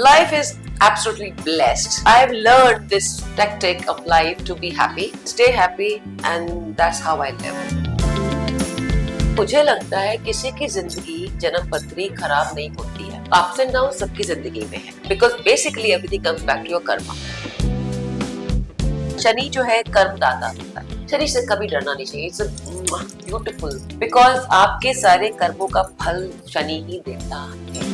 Life is absolutely blessed. I've learned this tactic of life to be happy, stay happy, and that's how I live. मुझे लगता है किसी की जिंदगी जन्म पत्री खराब नहीं होती है. अप्स एंड डाउन सबकी जिंदगी में है. Because basically everything comes back to your karma. Shani जो है कर्मदाता होता है. शनि से कभी डरना नहीं चाहिए. It's beautiful because आपके सारे कर्मों का फल शनि ही देता है.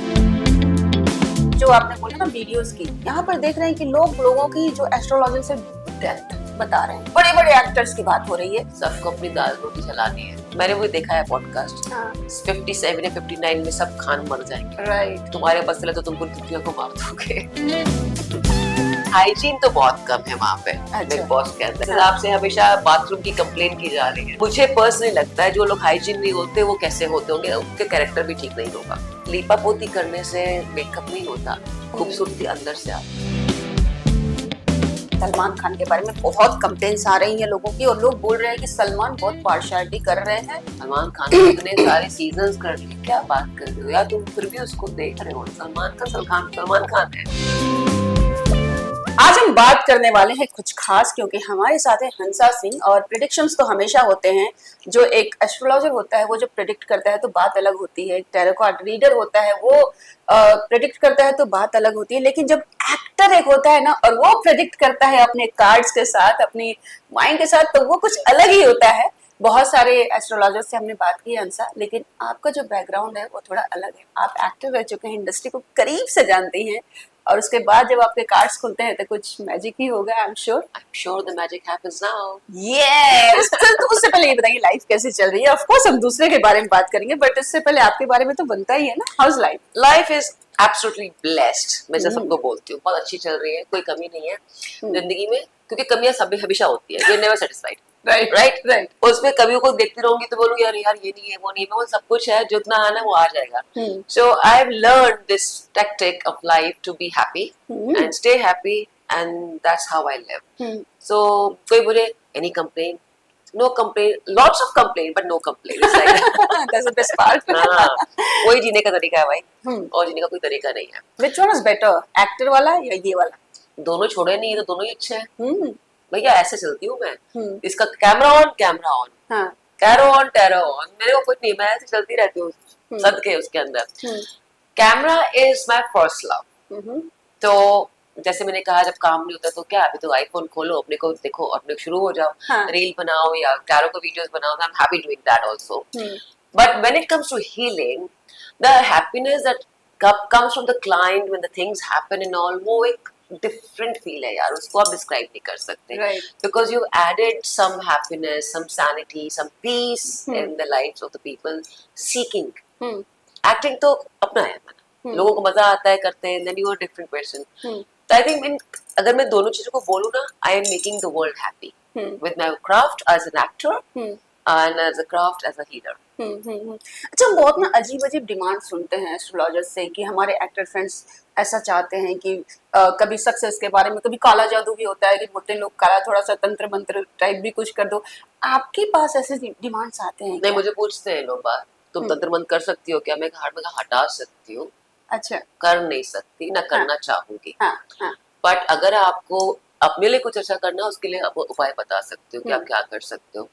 जो आपने बोला ना वीडियोस की, यहाँ पर देख रहे हैं कि लोगों की जो एस्ट्रोलॉजी से डेथ बता रहे हैं. बड़े बड़े एक्टर्स की बात हो रही है. सबको अपनी दाल रोटी चलानी है. मैंने वो देखा है पॉडकास्ट. 57 या 59 में सब खान मर जाएंगे. राइट. तुम्हारे बस चले तो तुम पूरी दुनिया को मार दोगे. हाइजीन तो बहुत कम है वहाँ पे. बिग बॉस के अंदर आपसे हमेशा बाथरूम की कंप्लेन की जा रही है. मुझे पर्सनली लगता है जो लोग हाइजीन नहीं होते वो कैसे होते होंगे, उनके कैरेक्टर भी ठीक नहीं होगा. लीपा पोती करने से मेकअप नहीं होता, खूबसूरती अंदर से आती. सलमान खान के बारे में बहुत कंप्लेंट्स आ रही हैं लोगों की, और लोग बोल रहे हैं कि सलमान बहुत पार्शियलिटी कर रहे हैं. सलमान खान ने इतने सारे सीजन्स कर लिए, क्या बात कर रहे हो यार तुम, फिर भी उसको देख रहे हो. सलमान खान है. आज हम बात करने वाले हैं कुछ खास, क्योंकि हमारे साथ है हंसा सिंह. और प्रेडिक्शंस तो हमेशा होते हैं. जो एक एस्ट्रोलॉजर होता है वो जब प्रेडिक्ट करता है तो बात अलग होती है. टैरो कार्ड रीडर होता है वो प्रेडिक्ट करता है तो बात अलग होती है. लेकिन जब एक्टर एक होता है ना, और वो प्रेडिक्ट करता है अपने कार्ड्स के साथ, अपनी माइंड के साथ, तो वो कुछ अलग ही होता है. बहुत सारे एस्ट्रोलॉजर से हमने बात की है हंसा, लेकिन आपका जो बैकग्राउंड है वो थोड़ा अलग है. आप एक्टर रह चुके हैं, इंडस्ट्री को करीब से जानते हैं, और उसके बाद जब आपके कार्ड्स खुलते हैं तो कुछ मैजिक ही होगा. I am sure the magic happens now. Yes. तो उससे पहले ये बताइए लाइफ कैसे चल रही है. ऑफ कोर्स हम दूसरे के बारे में बात करेंगे, बट इससे पहले आपके बारे में तो बनता ही है ना. House life? Life is absolutely blessed. मैं जैसे सबको बोलती हूँ, बहुत अच्छी चल रही है, कोई कमी नहीं है जिंदगी में, क्योंकि कमियां सब हमेशा होती है. ये नेवर सेटिस्फाइड. राइट. उसमें कमियों को देखती रहूंगी तो बोलूंगी यार ये नहीं है, वो नहीं है. वो सब कुछ है, जितना आना है वो आ जाएगा. So I have learned this tactic of life to be happy and stay happy, and that's how I live. So कोई बोले any complain, no complaint, lots of complaint but no complaint. It's like that's the best part. वही जीने का तरीका है भाई, और जीने का कोई तरीका नहीं है. Which one is better, actor वाला या ये वाला? दोनों छोड़े नहीं तो दोनों ही अच्छे हैं. भैया ऐसे चलती हूँ मैं. इसका कैमरा ऑन, टैरो ऑन, मेरे को कुछ नहीं, मैं ऐसे चलती रहती हूँ सदके उसके अंदर. Camera is my first love. तो जैसे मैंने कहा, जब काम नहीं होता तो क्या, अभी तो आईफोन खोलो, अपने को देखो, अपने शुरू हो जाओ. रील बनाओ या टैरो को वीडियोस बनाओ. I am happy doing that also. But when it comes to healing, the happiness that comes from the client when the things happen and all, वो एक डिफरेंट फील है यार. उसको आप डिस्क्राइब नहीं कर सकते, because you added some happiness, some sanity, some peace in the lives of the people seeking. Acting तो अपना है, लोगों को मजा आता है, करते हैं, then you are different person. I think अगर मैं दोनों चीजों को बोलूँ ना, I am making the world happy with my craft as an actor and as a craft as a healer. अच्छा, हम बहुत ना अजीब अजीब डिमांड सुनते हैं एस्ट्रोलॉजर से कि हमारे एक्टर फ्रेंड्स ऐसा चाहते हैं कि कभी सक्सेस के बारे में, कभी काला जादू भी होता है कि बोलते हैं लोग काला, थोड़ा सा तंत्र मंत्र टाइप भी कुछ कर दो. आपके पास ऐसे डिमांड्स आते हैं? नहीं, मुझे पूछते हैं लोग बात, तुम तंत्र मंत्र कर सकती हो क्या? मैं हटा सकती हूँ. अच्छा. कर नहीं सकती, ना करना चाहूंगी. बट अगर आपको अपने लिए कुछ अच्छा करना, उसके लिए आप उपाय बता सकते हो कि आप क्या कर सकते हो.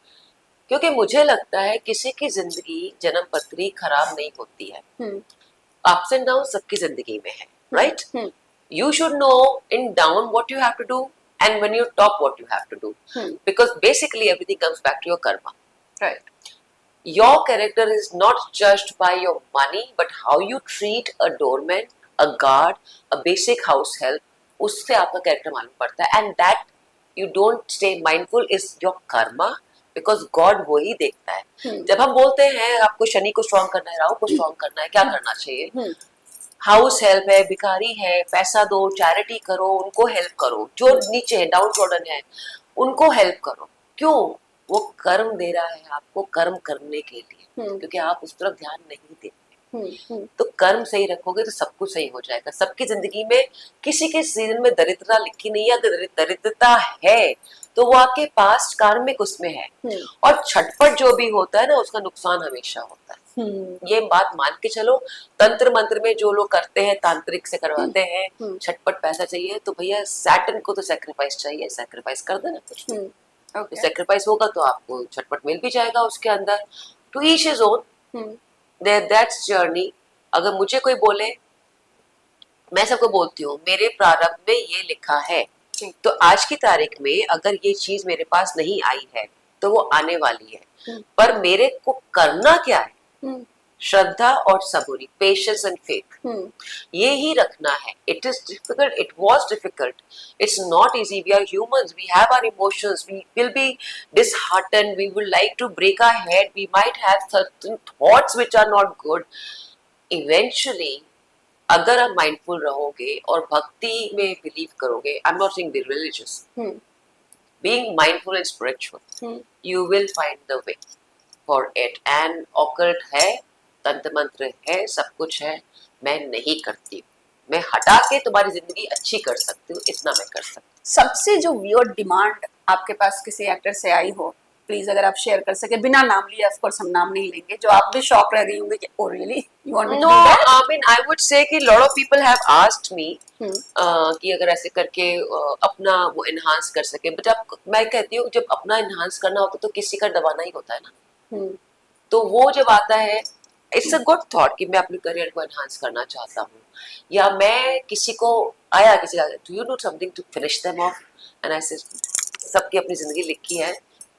क्योंकि मुझे लगता है किसी की जिंदगी जन्म पत्री खराब नहीं होती है. अप्स एंड डाउन सबकी जिंदगी में है. Right. You should know in down what you have to do, and when you stop what you have to do, because basically everything comes back to your karma. Right. Your character is not judged by your money, but how you treat a doorman, a guard, a basic house help. उससे आपका character मालूम पड़ता है, and that you don't stay mindful is your karma, because God वही देखता है. जब हम बोलते हैं आपको शनि को स्ट्रॉन्ग करना है, राहु को स्ट्रॉन्ग करना है, क्या करना चाहिए? हाउस हेल्प है, भिखारी है, पैसा दो, चैरिटी करो, उनको हेल्प करो. जो नीचे है, डाउन ट्रोडन है, उनको हेल्प करो. क्यों? वो कर्म दे रहा है आपको, कर्म करने के लिए, क्योंकि आप उस तरफ ध्यान नहीं देते. तो कर्म सही रखोगे तो सब कुछ सही हो जाएगा. सबकी जिंदगी में किसी के सीजन में दरिद्रता लिखी नहीं है. अगर दरिद्रता है तो वो आपके पास्ट कार्मिक उसमें है. और छटपट जो भी होता है ना, उसका नुकसान हमेशा होता है. ये बात मान के चलो। तंत्र मंत्र में जो लोग करते हैं, तांत्रिक से करवाते हैं, झटपट पैसा चाहिए, तो भैया सैटर्न को तो सैक्रिफाइस चाहिए, सैक्रिफाइस कर देना कुछ। तो सैक्रिफाइस होगा तो आपको झटपट मिल भी जाएगा उसके अंदर। To each his own, that's journey. अगर मुझे कोई बोले, मैं सबको बोलती हूँ मेरे प्रारब्ध में ये लिखा है, तो आज की तारीख में अगर ये चीज मेरे पास नहीं आई है तो वो आने वाली है, पर मेरे को करना क्या है? श्रद्धा और सबूरी, पेशेंस एंड फेथ, ये ही रखना है। It is difficult, it was difficult, it's not easy. We are humans, we have our emotions, we will be disheartened, we would like to break our head, we might have certain thoughts which are not good. Eventually, अगर आप mindful रहोगे और भक्ति में believe करोगे, I am not saying be religious, being mindful and spiritual, you will find the way for it. And occult है, तंत्र मंत्र है, सब कुछ है, मैं नहीं करती, मैं हटा के तुम्हारी जिंदगी अच्छी कर सकती हूँ, इतना मैं कर सकती हूँ। सबसे जो वियर्ड डिमांड आपके पास किसी एक्टर से आई हो, प्लीज अगर आप शेयर कर सके, बिना नाम लिए, ऑफ कोर्स हम नाम नहीं लेंगे, जो आप भी शॉक रह गई होंगे कि oh really you want me to do that? I mean I would say कि lot of people have asked me कि अगर ऐसे करके अपना वो एनहांस कर सके, बट अब मैं कहती हूँ जब अपना एनहांस करना होता तो किसी का दबाना ही होता है ना। तो वो जब आता है, इट्स अ गुड थॉट कि मैं अपने करियर को एनहांस करना चाहता हूँ, या मैं किसी को आया, किसी का do you do something to finish them off, and I say सबकी अपनी जिंदगी लिखी है,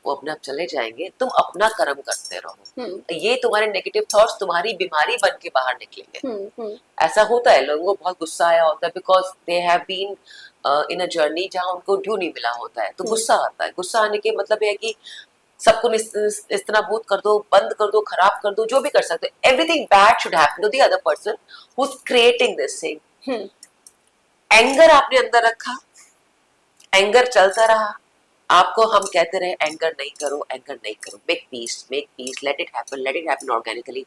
वो अपने आप चले जाएंगे, तुम अपना कर्म करते रहो। ये तुम्हारे नेगेटिव थॉट्स तुम्हारी बीमारी बन के बाहर निकलेंगे। ऐसा होता है, लोगों को बहुत गुस्सा आया होता है because they have been in a journey जहाँ उनको ड्यू नहीं मिला होता है, तो गुस्सा आता है। गुस्सा आने के मतलब है कि सबको इस्तेनाबूत कर दो, बंद कर दो, खराब कर दो, जो भी कर सकते हो। Everything bad should happen to the other person who is creating this thing. Anger आपने अंदर रखा, एंगर चलता रहा, आपको हम कहते रहे एंगर नहीं करो, एंगर नहीं करो, make peace, let it happen organically.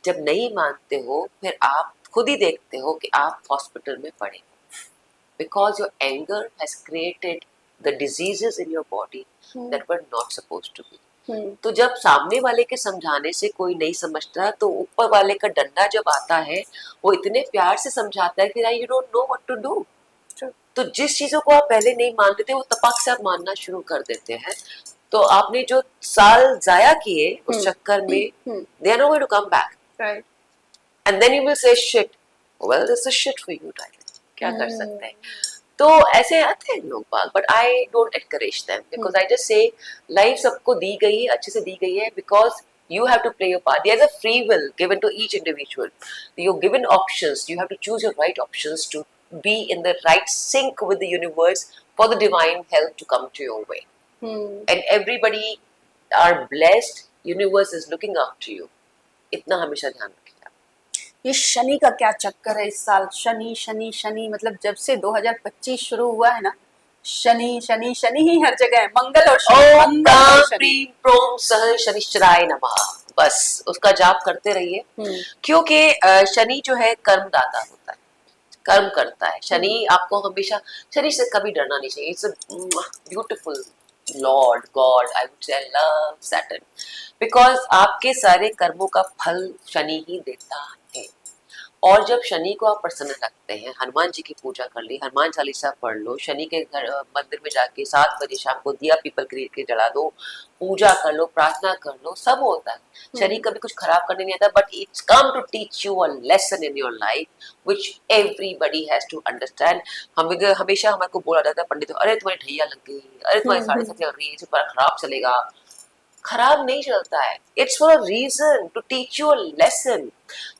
जब नहीं मानते हो, फिर आप खुद ही देखते हो कि आप हॉस्पिटल में पड़े हो, because your anger has created the diseases in your body that were not supposed to be. तो जब सामने वाले के समझाने से कोई नहीं समझता, तो ऊपर वाले का डंडा जब आता है, वो इतने प्यार से समझाता है कि you don't know what to do. तो जिस चीजों को आप पहले नहीं मानते थे, वो तपाक से आप मानना शुरू कर देते हैं। तो आपने जो साल जाया किए उस चक्कर में, they are not going to come back, right? And then you will say shit, well this is shit for you darling, क्या कर सकते हैं। तो ऐसे आते हैं लोग बाग, but I don't encourage them, because I just say life सबको दी गई है, अच्छे से दी गई है, because you have to play your part. There's a free will given to each individual. You're given options, you have to choose your right options to be in the right sync with the universe for the divine help to come to your way. And everybody are blessed, universe is looking after you. इतना हमेशा ध्यान रखिए। ये शनि का क्या चक्कर है इस साल? शनि शनि शनि, मतलब जब से 2025 शुरू हुआ है ना, शनि शनि शनि ही हर जगह है। मंगल और शनि, शनिश्चराय नमः, बस उसका जाप करते रहिए, क्योंकि शनि जो है कर्मदाता होता है, कर्म करता है। शनि आपको हमेशा, शनि से कभी डरना नहीं चाहिए। It's a beautiful Lord God, I would से लव सैटर्न, बिकॉज आपके सारे कर्मों का फल शनि ही देता है। और जब शनि को आप प्रसन्न रखते हैं, हनुमान जी की पूजा कर ली, हनुमान चालीसा पढ़ लो, शनि के घर मंदिर में जाके 7 बजे शाम को दिया पीपल खरीद के जला दो, पूजा कर लो, प्रार्थना कर लो, सब होता है। शनि कभी कुछ खराब करने नहीं आता, but it's come to teach you a lesson in your life which everybody has to understand. हमेशा हमारे को बोला जाता है पंडित, अरे तुम्हारी ढैया लग गई, अरे तुम्हारी साढ़े साथी लग रही है, इसे खराब चलेगा। खराब नहीं चलता है, it's for a reason, to teach you a lesson.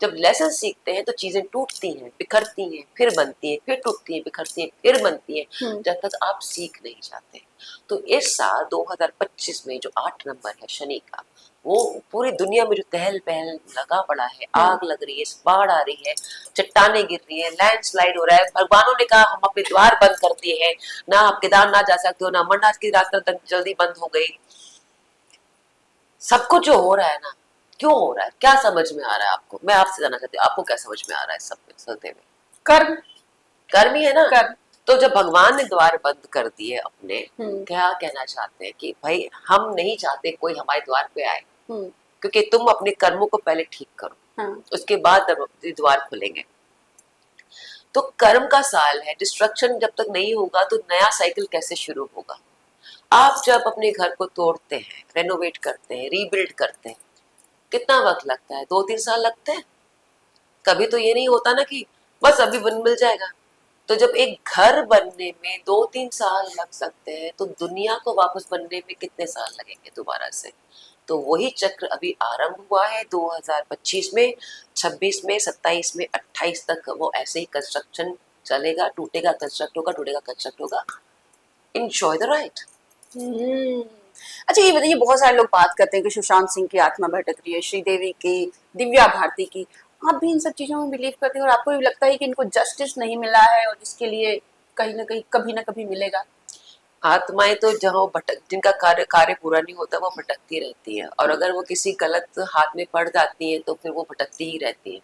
जब लेसन सीखते हैं तो चीजें टूटती हैं, बिखरती हैं, फिर बनती हैं, फिर टूटती हैं, बिखरती हैं, फिर बनती हैं, जब तक आप सीख नहीं जाते। तो इस साल 2025 में जो 8 नंबर है शनि का, वो पूरी दुनिया में जो तहल पहल लगा पड़ा है, आग लग रही है, बाढ़ आ रही है, चट्टाने गिर रही है, लैंडस्लाइड हो रहा है, भगवानों ने कहा हम अपने द्वार बंद कर दिए हैं, ना आप केदारनाथ जा सकते हो, ना अमरनाथ की रास्ता जल्दी बंद हो गई। सब कुछ जो हो रहा है ना, क्यों हो रहा है, क्या समझ में आ रहा है आपको? मैं आपसे जानना चाहती हूँ, आपको क्या समझ में आ रहा है सब चलते में? कर्म, कर्म ही है ना। कर्म। तो जब भगवान ने द्वार बंद कर दिए अपने, क्या कहना चाहते हैं कि भाई हम नहीं चाहते कोई हमारे द्वार पे आए, क्योंकि तुम अपने कर्मों को पहले ठीक करो, उसके बाद द्वार खुलेंगे। तो कर्म का साल है, डिस्ट्रक्शन जब तक नहीं होगा तो नया साइकिल कैसे शुरू होगा। आप जब अपने घर को तोड़ते हैं, रेनोवेट करते हैं, रीबिल्ड करते हैं, कितना वक्त लगता है? 2-3 साल लगते हैं। कभी तो ये नहीं होता ना कि बस अभी बन मिल जाएगा। तो जब एक घर बनने में 2-3 साल लग सकते हैं, तो दुनिया को वापस बनने में कितने साल लगेंगे दोबारा से। तो वही चक्र अभी आरंभ हुआ है 2025 में, 26 में, 27 में, 28 तक वो ऐसे ही कंस्ट्रक्शन चलेगा, टूटेगा कंस्ट्रक्ट होगा, टूटेगा कंस्ट्रक्ट होगा। Enjoy the ride. अच्छा ये बताइए, बहुत सारे लोग बात करते हैं कि सुशांत सिंह की आत्मा भटक रही है, श्रीदेवी की, दिव्या भारती की, आप भी इन सब चीजों में बिलीव करते हैं और आपको भी लगता है कि इनको जस्टिस नहीं मिला है और जिसके लिए कहीं ना कभी मिलेगा? आत्माएं तो जहाँ भटक, जिनका कार्य पूरा नहीं होता वो भटकती रहती है, और अगर वो किसी गलत हाथ में पड़ जाती है तो फिर वो भटकती ही रहती है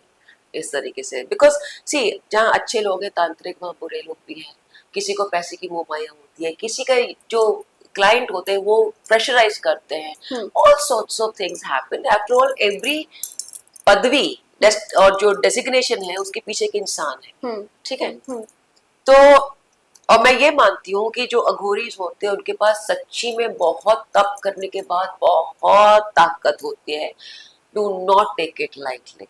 इस तरीके से। बिकॉज सी, जहाँ अच्छे लोग हैं तांत्रिक, वहाँ बुरे लोग भी हैं। किसी को पैसे की मोह माया होती है, किसी का जो क्लाइंट होते हैं वो प्रेशराइज करते हैं, all sorts of things happen. After all every पदवी और जो डेसिग्नेशन है उसके पीछे एक इंसान है, ठीक है। तो और मैं ये मानती हूँ कि जो अघोरीज होते हैं उनके पास सच्ची में बहुत तप करने के बाद बहुत ताकत होती है। Do not take it lightly,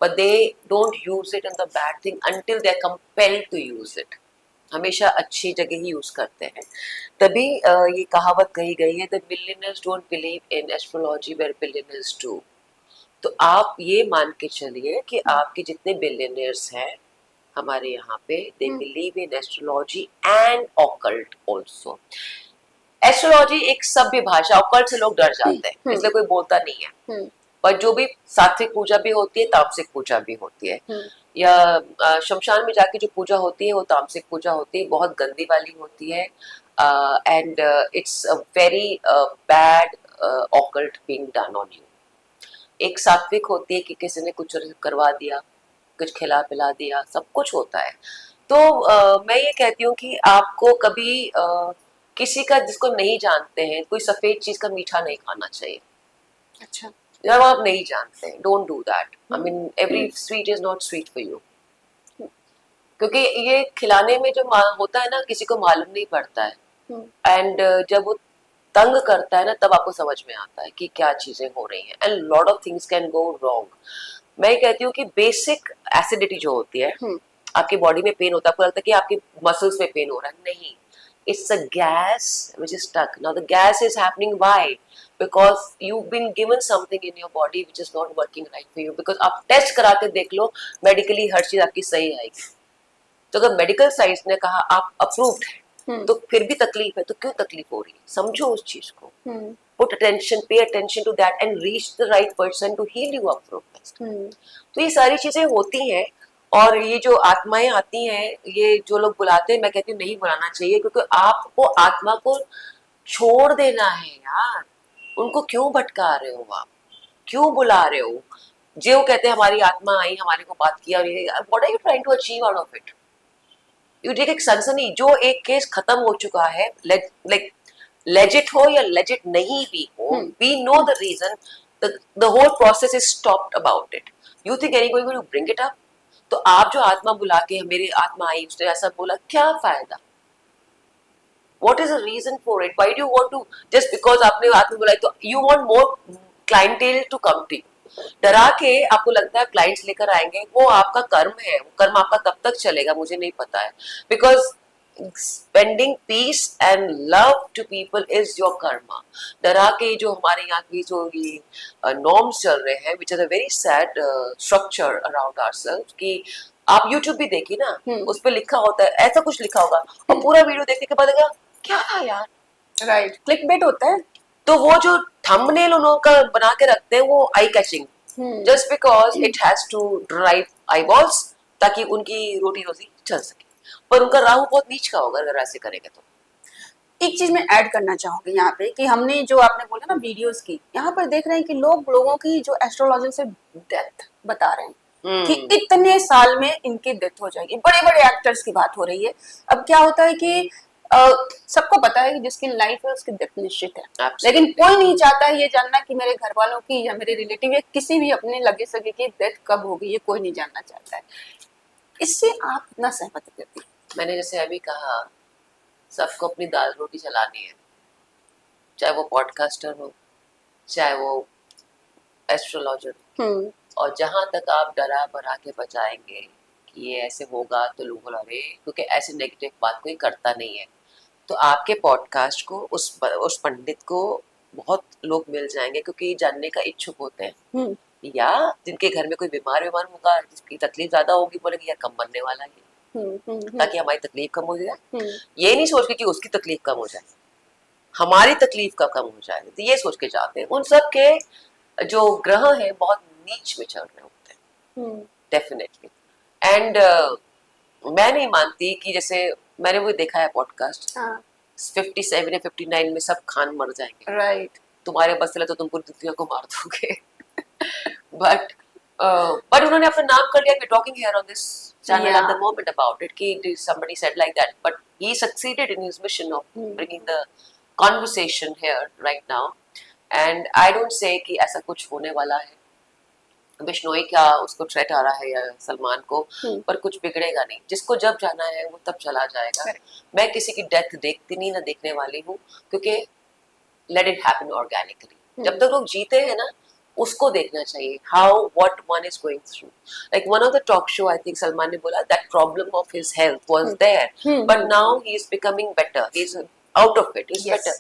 but they don't use it in the bad thing until they are compelled to use it. हमेशा अच्छी जगह ही यूज करते हैं। तभी ये कहावत कही गई है, the billionaires don't believe in astrology where billionaires do. तो आप ये मान के चलिए कि आपके जितने बिलियनर्स हैं हमारे यहाँ पे, they believe in astrology and occult also. Astrology एक सभ्य भाषा, ऑकल्ट से लोग डर जाते हैं इसलिए कोई बोलता नहीं है। पर जो भी सात्विक पूजा भी होती है, तामसिक पूजा भी होती है, या शमशान में जाके जो पूजा होती है वो तामसिक पूजा होती है, बहुत गंदी वाली होती है। And it's a very bad occult being done on you. एक सात्विक होती है कि किसी ने कुछ करवा दिया, कुछ खिला पिला दिया, सब कुछ होता है। तो मैं ये कहती हूँ कि आपको कभी किसी का, जिसको नहीं जानते हैं, कोई सफेद चीज का मीठा नहीं खाना चाहिए। अच्छा, जब आप नहीं जानते हैं, don't do that. I mean every sweet is not sweet for you, क्योंकि ये खिलाने में जो होता है ना, किसी को मालूम नहीं पड़ता है। एंड जब वो तंग करता है ना, तब आपको समझ में आता है कि क्या चीजें हो रही हैं, and lot of things can go wrong. मैं कहती हूँ कि बेसिक एसिडिटी जो होती है, आपकी बॉडी में पेन होता है, आपको लगता है कि आपके मसल्स में पेन हो रहा है, नहीं, it's a gas which is stuck. Now the gas is happening why? Because you've been given something in your body which is not working right for you. Because आप टेस्ट करा के देख लो, medically हर चीज आपकी सही आएगी। तो अगर मेडिकल साइंस ने कहा आप अप्रूव्ड है, तो फिर भी तकलीफ है, तो क्यों तकलीफ हो रही है? समझो उस चीज को, put attention, pay attention to that and reach the right person to heal you up from best. तो ये सारी चीजें होती हैं। और ये जो आत्माएं आती हैं, ये जो लोग बुलाते हैं, मैं कहती हूँ नहीं बुलाना चाहिए, क्योंकि आपको आत्मा को छोड़ देना है यार। उनको क्यों भटका रहे हो आप, क्यों बुला रहे हो? जो कहते हैं हमारी आत्मा आई, हमारे को बात किया, और ये what are you trying to achieve out of it? You take एक सनसनी, जो एक केस खत्म हो चुका है, लाइक लेजिट हो या लेजिट नहीं भी हो, we know the reason, the whole process is stopped about it. You think anyone will bring it up? तो आप जो आत्मा बुला के, मेरी आत्मा आई, उसने ऐसा बोला, क्या फायदा? What is the reason for it? Why do you want to, just because आपने आत्मा बुलाई तो you want more clientele to come to you? डरा के आपको लगता है क्लाइंट्स लेकर आएंगे, वो आपका कर्म है, वो कर्म आपका कब तक चलेगा मुझे नहीं पता है। Because spending peace and love to people is your karma. डरा के जो हमारे यहाँ की जो ये नॉर्म्स चल रहे हैं, which is a very sad structure around ourselves, कि आप यूट्यूब भी देखिए ना, उस पर लिखा होता है, ऐसा कुछ लिखा होगा, और पूरा वीडियो देखने के बाद लगा क्या था यार, राइट, क्लिकबेट होता है। तो वो जो थंबनेल उन्होंने बना के रखते हैं वो eye catching, just because it has to drive eyeballs, ताकि उनकी रोटी रोजी चल सके। पर उनका राहु बहुत नीच का होगा अगर ऐसे करेंगे तो। एक चीज मैं ऐड करना चाहूंगी यहाँ पे, कि हमने जो आपने बोला ना वीडियोस की, यहाँ पर देख रहे हैं कि लोगों की जो एस्ट्रोलॉजी से डेथ बता रहे हैं कि इतने साल में इनकी डेथ हो जाएगी। बड़े बड़े एक्टर्स की बात हो रही है। अब क्या होता है कि सबको पता है कि जिसकी लाइफ है उसकी डेथ निश्चित है। Absolutely. लेकिन कोई नहीं चाहता है ये जानना कि मेरे घर वालों की या मेरे रिलेटिव या किसी भी अपने लगे सगे की डेथ कब होगी, ये कोई नहीं जानना चाहता है। इससे आप कितना सहमत करती हैं? मैंने जैसे अभी कहा, सबको अपनी दाल रोटी चलानी है, चाहे वो पॉडकास्टर हो, चाहे वो एस्ट्रोलॉजर। और जहां तक आप डरा बना के बचाएंगे कि ये ऐसे होगा तो लोग बोलेंगे, क्योंकि ऐसे नेगेटिव बात कोई करता नहीं है। तो आपके पॉडकास्ट को उस पंडित को बहुत लोग मिल जाएंगे, क्योंकि जानने का इच्छुक होते हैं, या जिनके घर में कोई बीमार होगा, जिसकी तकलीफ ज्यादा होगी, बोलेंगे यार कम बनने वाला है, ताकि हमारी तकलीफ कम हो जाए। ये नहीं सोच के कि उसकी तकलीफ कम हो जाए, हमारी तकलीफ कम हो जाए, तो ये सोच के जाते हैं। उन सब के जो ग्रह हैं बहुत नीच में चल रहे होते हैं, डेफिनेटली। एंड मैं नहीं मानती कि जैसे मैंने वो देखा है पॉडकास्ट, 57 या 59 में सब खान मर जाएंगे, राइट। तुम्हारे बस चले तो तुम पूरी दुनिया को मार दोगे। बट उन्होंने अपना नाम कर लिया, talking here on this channel at the moment about it, कि somebody said like that, but he succeeded in his mission of bringing the conversation here right now, and I don't say कि ऐसा कुछ होने वाला है। बिश्नोई क्या उसको threat आ रहा है या सलमान को, पर कुछ बिगड़ेगा नहीं। जिसको जब जाना है वो तब चला जाएगा। मैं किसी की डेथ देखती नहीं, ना देखने वाली हूँ, क्योंकि लेट इट हैपन ऑर्गेनिकली। जब तक लोग जीते हैं ना, उसको देखना चाहिए, how what one is going through. Like one of the talk show, I think Salman ने बोला that problem of his health was there, but now he is becoming better, he is out of it, is better.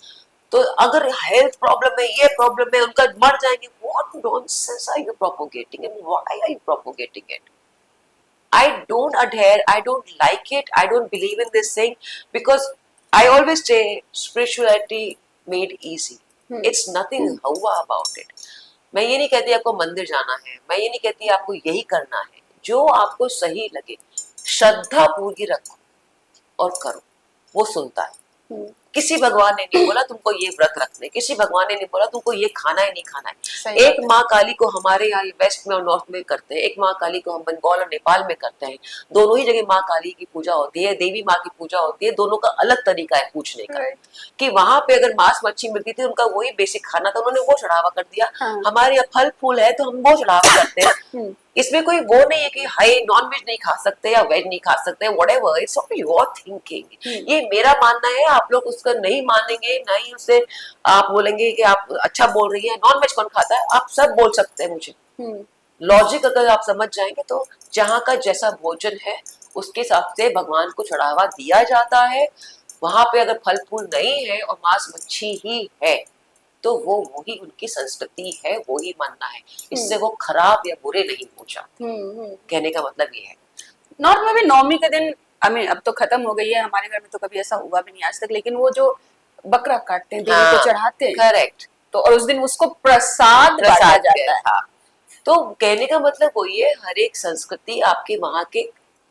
तो अगर health problem है, ये problem है, उनका मर जाएंगे, what nonsense are you propagating and why are you propagating it? I don't adhere, I don't like it, I don't believe in this thing, because I always say spirituality made easy. It's nothing हुआ about it. मैं ये नहीं कहती आपको मंदिर जाना है, मैं ये नहीं कहती आपको यही करना है, जो आपको सही लगे श्रद्धा पूरी रखो और करो, वो सुनता है। किसी भगवान ने नहीं बोला तुमको ये व्रत रखने, किसी भगवान ने नहीं बोला तुमको ये खाना है नहीं खाना है। एक माँ काली को हमारे यहाँ वेस्ट में और नॉर्थ में करते हैं, एक माँ काली को हम बंगाल और नेपाल में करते हैं। दोनों ही जगह माँ काली की पूजा होती है, देवी माँ की पूजा होती है, दोनों का अलग तरीका है पूछने का। कि वहां पे अगर मांस मच्छी मिलती थी, उनका वही बेसिक खाना था, उन्होंने वो चढ़ावा कर दिया। हमारे यहाँ फल फूल है तो हम वो चढ़ावा करते हैं। इसमें कोई वो नहीं है कि हाई नॉन वेज नहीं खा सकते या वेज नहीं खा सकते, whatever, it's of your thinking. ये मेरा मानना है, आप लोग उसका नहीं मानेंगे, नहीं उसे आप बोलेंगे कि आप अच्छा बोल रही है। नॉन वेज कौन खाता है? आप सब बोल सकते हैं मुझे। लॉजिक अगर आप समझ जाएंगे तो जहाँ का जैसा भोजन है उसके हिसाब से भगवान को चढ़ावा दिया जाता है। वहां पे अगर फल फूल नहीं है और मांस मच्छी ही है तो वो वही उनकी संस्कृति है, वो ही मानना है। इससे वो खराब या बुरे नहीं हो जाते। कहने का मतलब ये है। नॉर्थ में भी नवमी के दिन, अब तो खत्म हो गई है, हमारे घर में तो कभी ऐसा हुआ भी नहीं आज तक, लेकिन वो जो बकरा काटते हैं, देवी को चढ़ाते हैं, करेक्ट, तो और उस दिन उसको प्रसाद बांटा जाता है। हाँ। तो कहने का मतलब वही है, हर एक संस्कृति आपके वहाँ के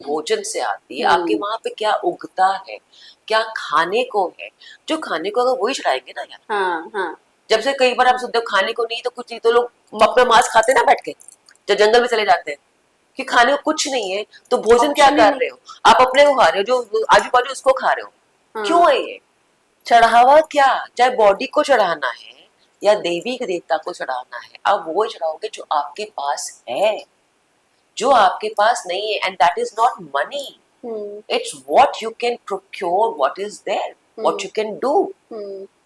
भोजन से आती है। आपके वहाँ पे क्या उगता है, क्या खाने को है, जो खाने को अगर वही चढ़ाएंगे ना यार। हाँ, हाँ। जब से कई बार आप सुनते हो खाने को नहीं तो कुछ नहीं, तो लोग अपना मांस खाते ना बैठ के, जब जंगल में चले जाते हैं कि खाने को कुछ नहीं है, तो भोजन क्या कर रहे हो आप? अपने को खा रहे हो, जो आजू बाजू उसको खा रहे हो। हाँ। क्यों है ये चढ़ावा? क्या चाहे बॉडी को चढ़ाना है या देवी के देवता को चढ़ाना है, आप वो चढ़ाओगे जो आपके पास है, जो आपके पास नहीं है। And that is not money, it's what you can procure, what is there, what you can do.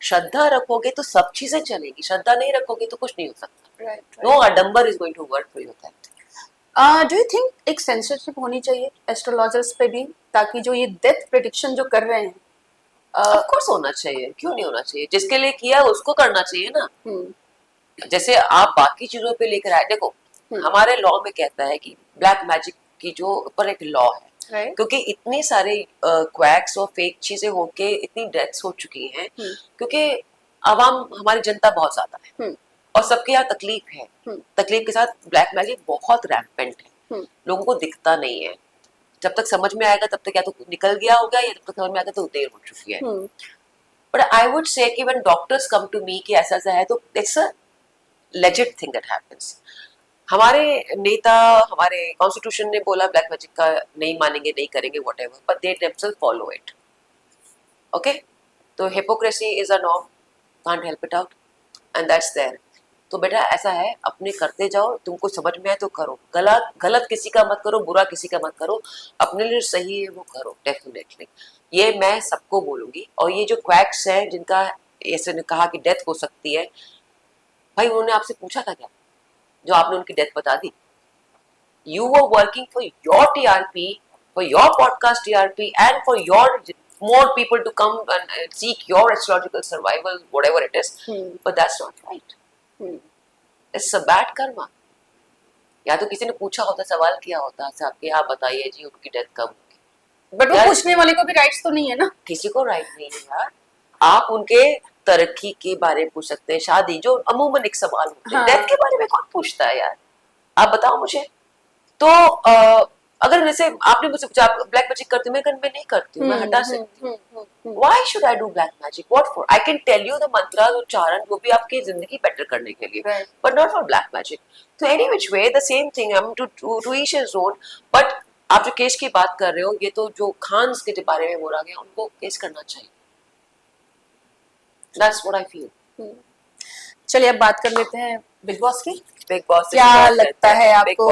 श्रद्धा रखोगे तो सब चीजें चलेगी, श्रद्धा नहीं रखोगे तो कुछ नहीं हो सकता। नो आडंबर is going to work for your that. Do you think एक सेंसरशिप होनी चाहिए एस्ट्रोलॉजर्स पे भी, ताकि जो ये डेथ प्रेडिक्शन जो कर रहे हैं? ऑफ कोर्स होना चाहिए, क्यों नहीं होना चाहिए? जिसके लिए किया उसको करना चाहिए ना। जैसे आप बाकी चीजों पे लेकर आए, देखो हमारे लॉ में कहता है कि ब्लैक मैजिक की जो ऊपर एक लॉ है, क्योंकि इतनी सारे क्वैक्स और फेक चीजें होके इतनी डेथ्स हो चुकी हैं, क्योंकि आवाम हमारी जनता बहुत ज्यादा है और सबके यहाँ तकलीफ है। तकलीफ के साथ ब्लैक मैजिक बहुत रैम्पेंट है, लोगों को दिखता नहीं है। जब तक समझ में आएगा तब तक या तो निकल गया होगा, या जब तक समझ में आएगा तो देर हो चुकी है। बट आई वुड से कि when doctors come to me कि ऐसा ऐसा है, तो it's a legit thing that happens. हमारे नेता, हमारे कॉन्स्टिट्यूशन ने बोला ब्लैक मैजिक का नहीं मानेंगे, नहीं करेंगे, whatever, but they themselves follow it. Okay, तो hypocrisy is a norm, can't help it out and that's there. तो बेटा ऐसा है, अपने करते जाओ, तुमको समझ में आए तो करो, गलत गलत किसी का मत करो, बुरा किसी का मत करो, अपने लिए सही है वो करो डेफिनेटली। ये मैं सबको बोलूंगी। और ये जो क्वैक्स है जिनका ऐसे ने कहा कि डेथ हो सकती है, भाई उन्होंने आपसे पूछा था क्या जो आपने उनकी डेथ बता दी? You were working for your TRP, for your podcast TRP, and for your more people to come and seek your astrological survival, whatever it is. But that's not right. It's a bad karma. या तो किसी ने पूछा होता, सवाल किया होता साहब कि आप बताइए जी उनकी डेथ कब होगी। बट वो पूछने वाले को भी राइट्स तो नहीं है ना, किसी को राइट नहीं है यार। आप उनके तरक्की के बारे में पूछ सकते हैं, शादी जो अमूमन एक सवाल होते हैं, डेथ के बारे में कौन पूछता है यार? आप बताओ मुझे। तो अगर जैसे आपने मुझसे पूछा आप ब्लैक मैजिक करती हूँ, मैं नहीं करती हूँ, मैं हटा सकती हूँ। Why should I do black magic? What for? I can tell you the mantras उच्चारण, वो भी आपकी जिंदगी बेटर करने के लिए, but not for black magic. तो any which way the same thing, I am to each his own. But आप जो केस की बात कर रहे हो, ये तो जो खान्स के बारे में बोला गया उनको केस करना चाहिए। That's what I feel. चलिए अब बात कर लेते हैं बिग बॉस की। बिग बॉस क्या लगता है आपको,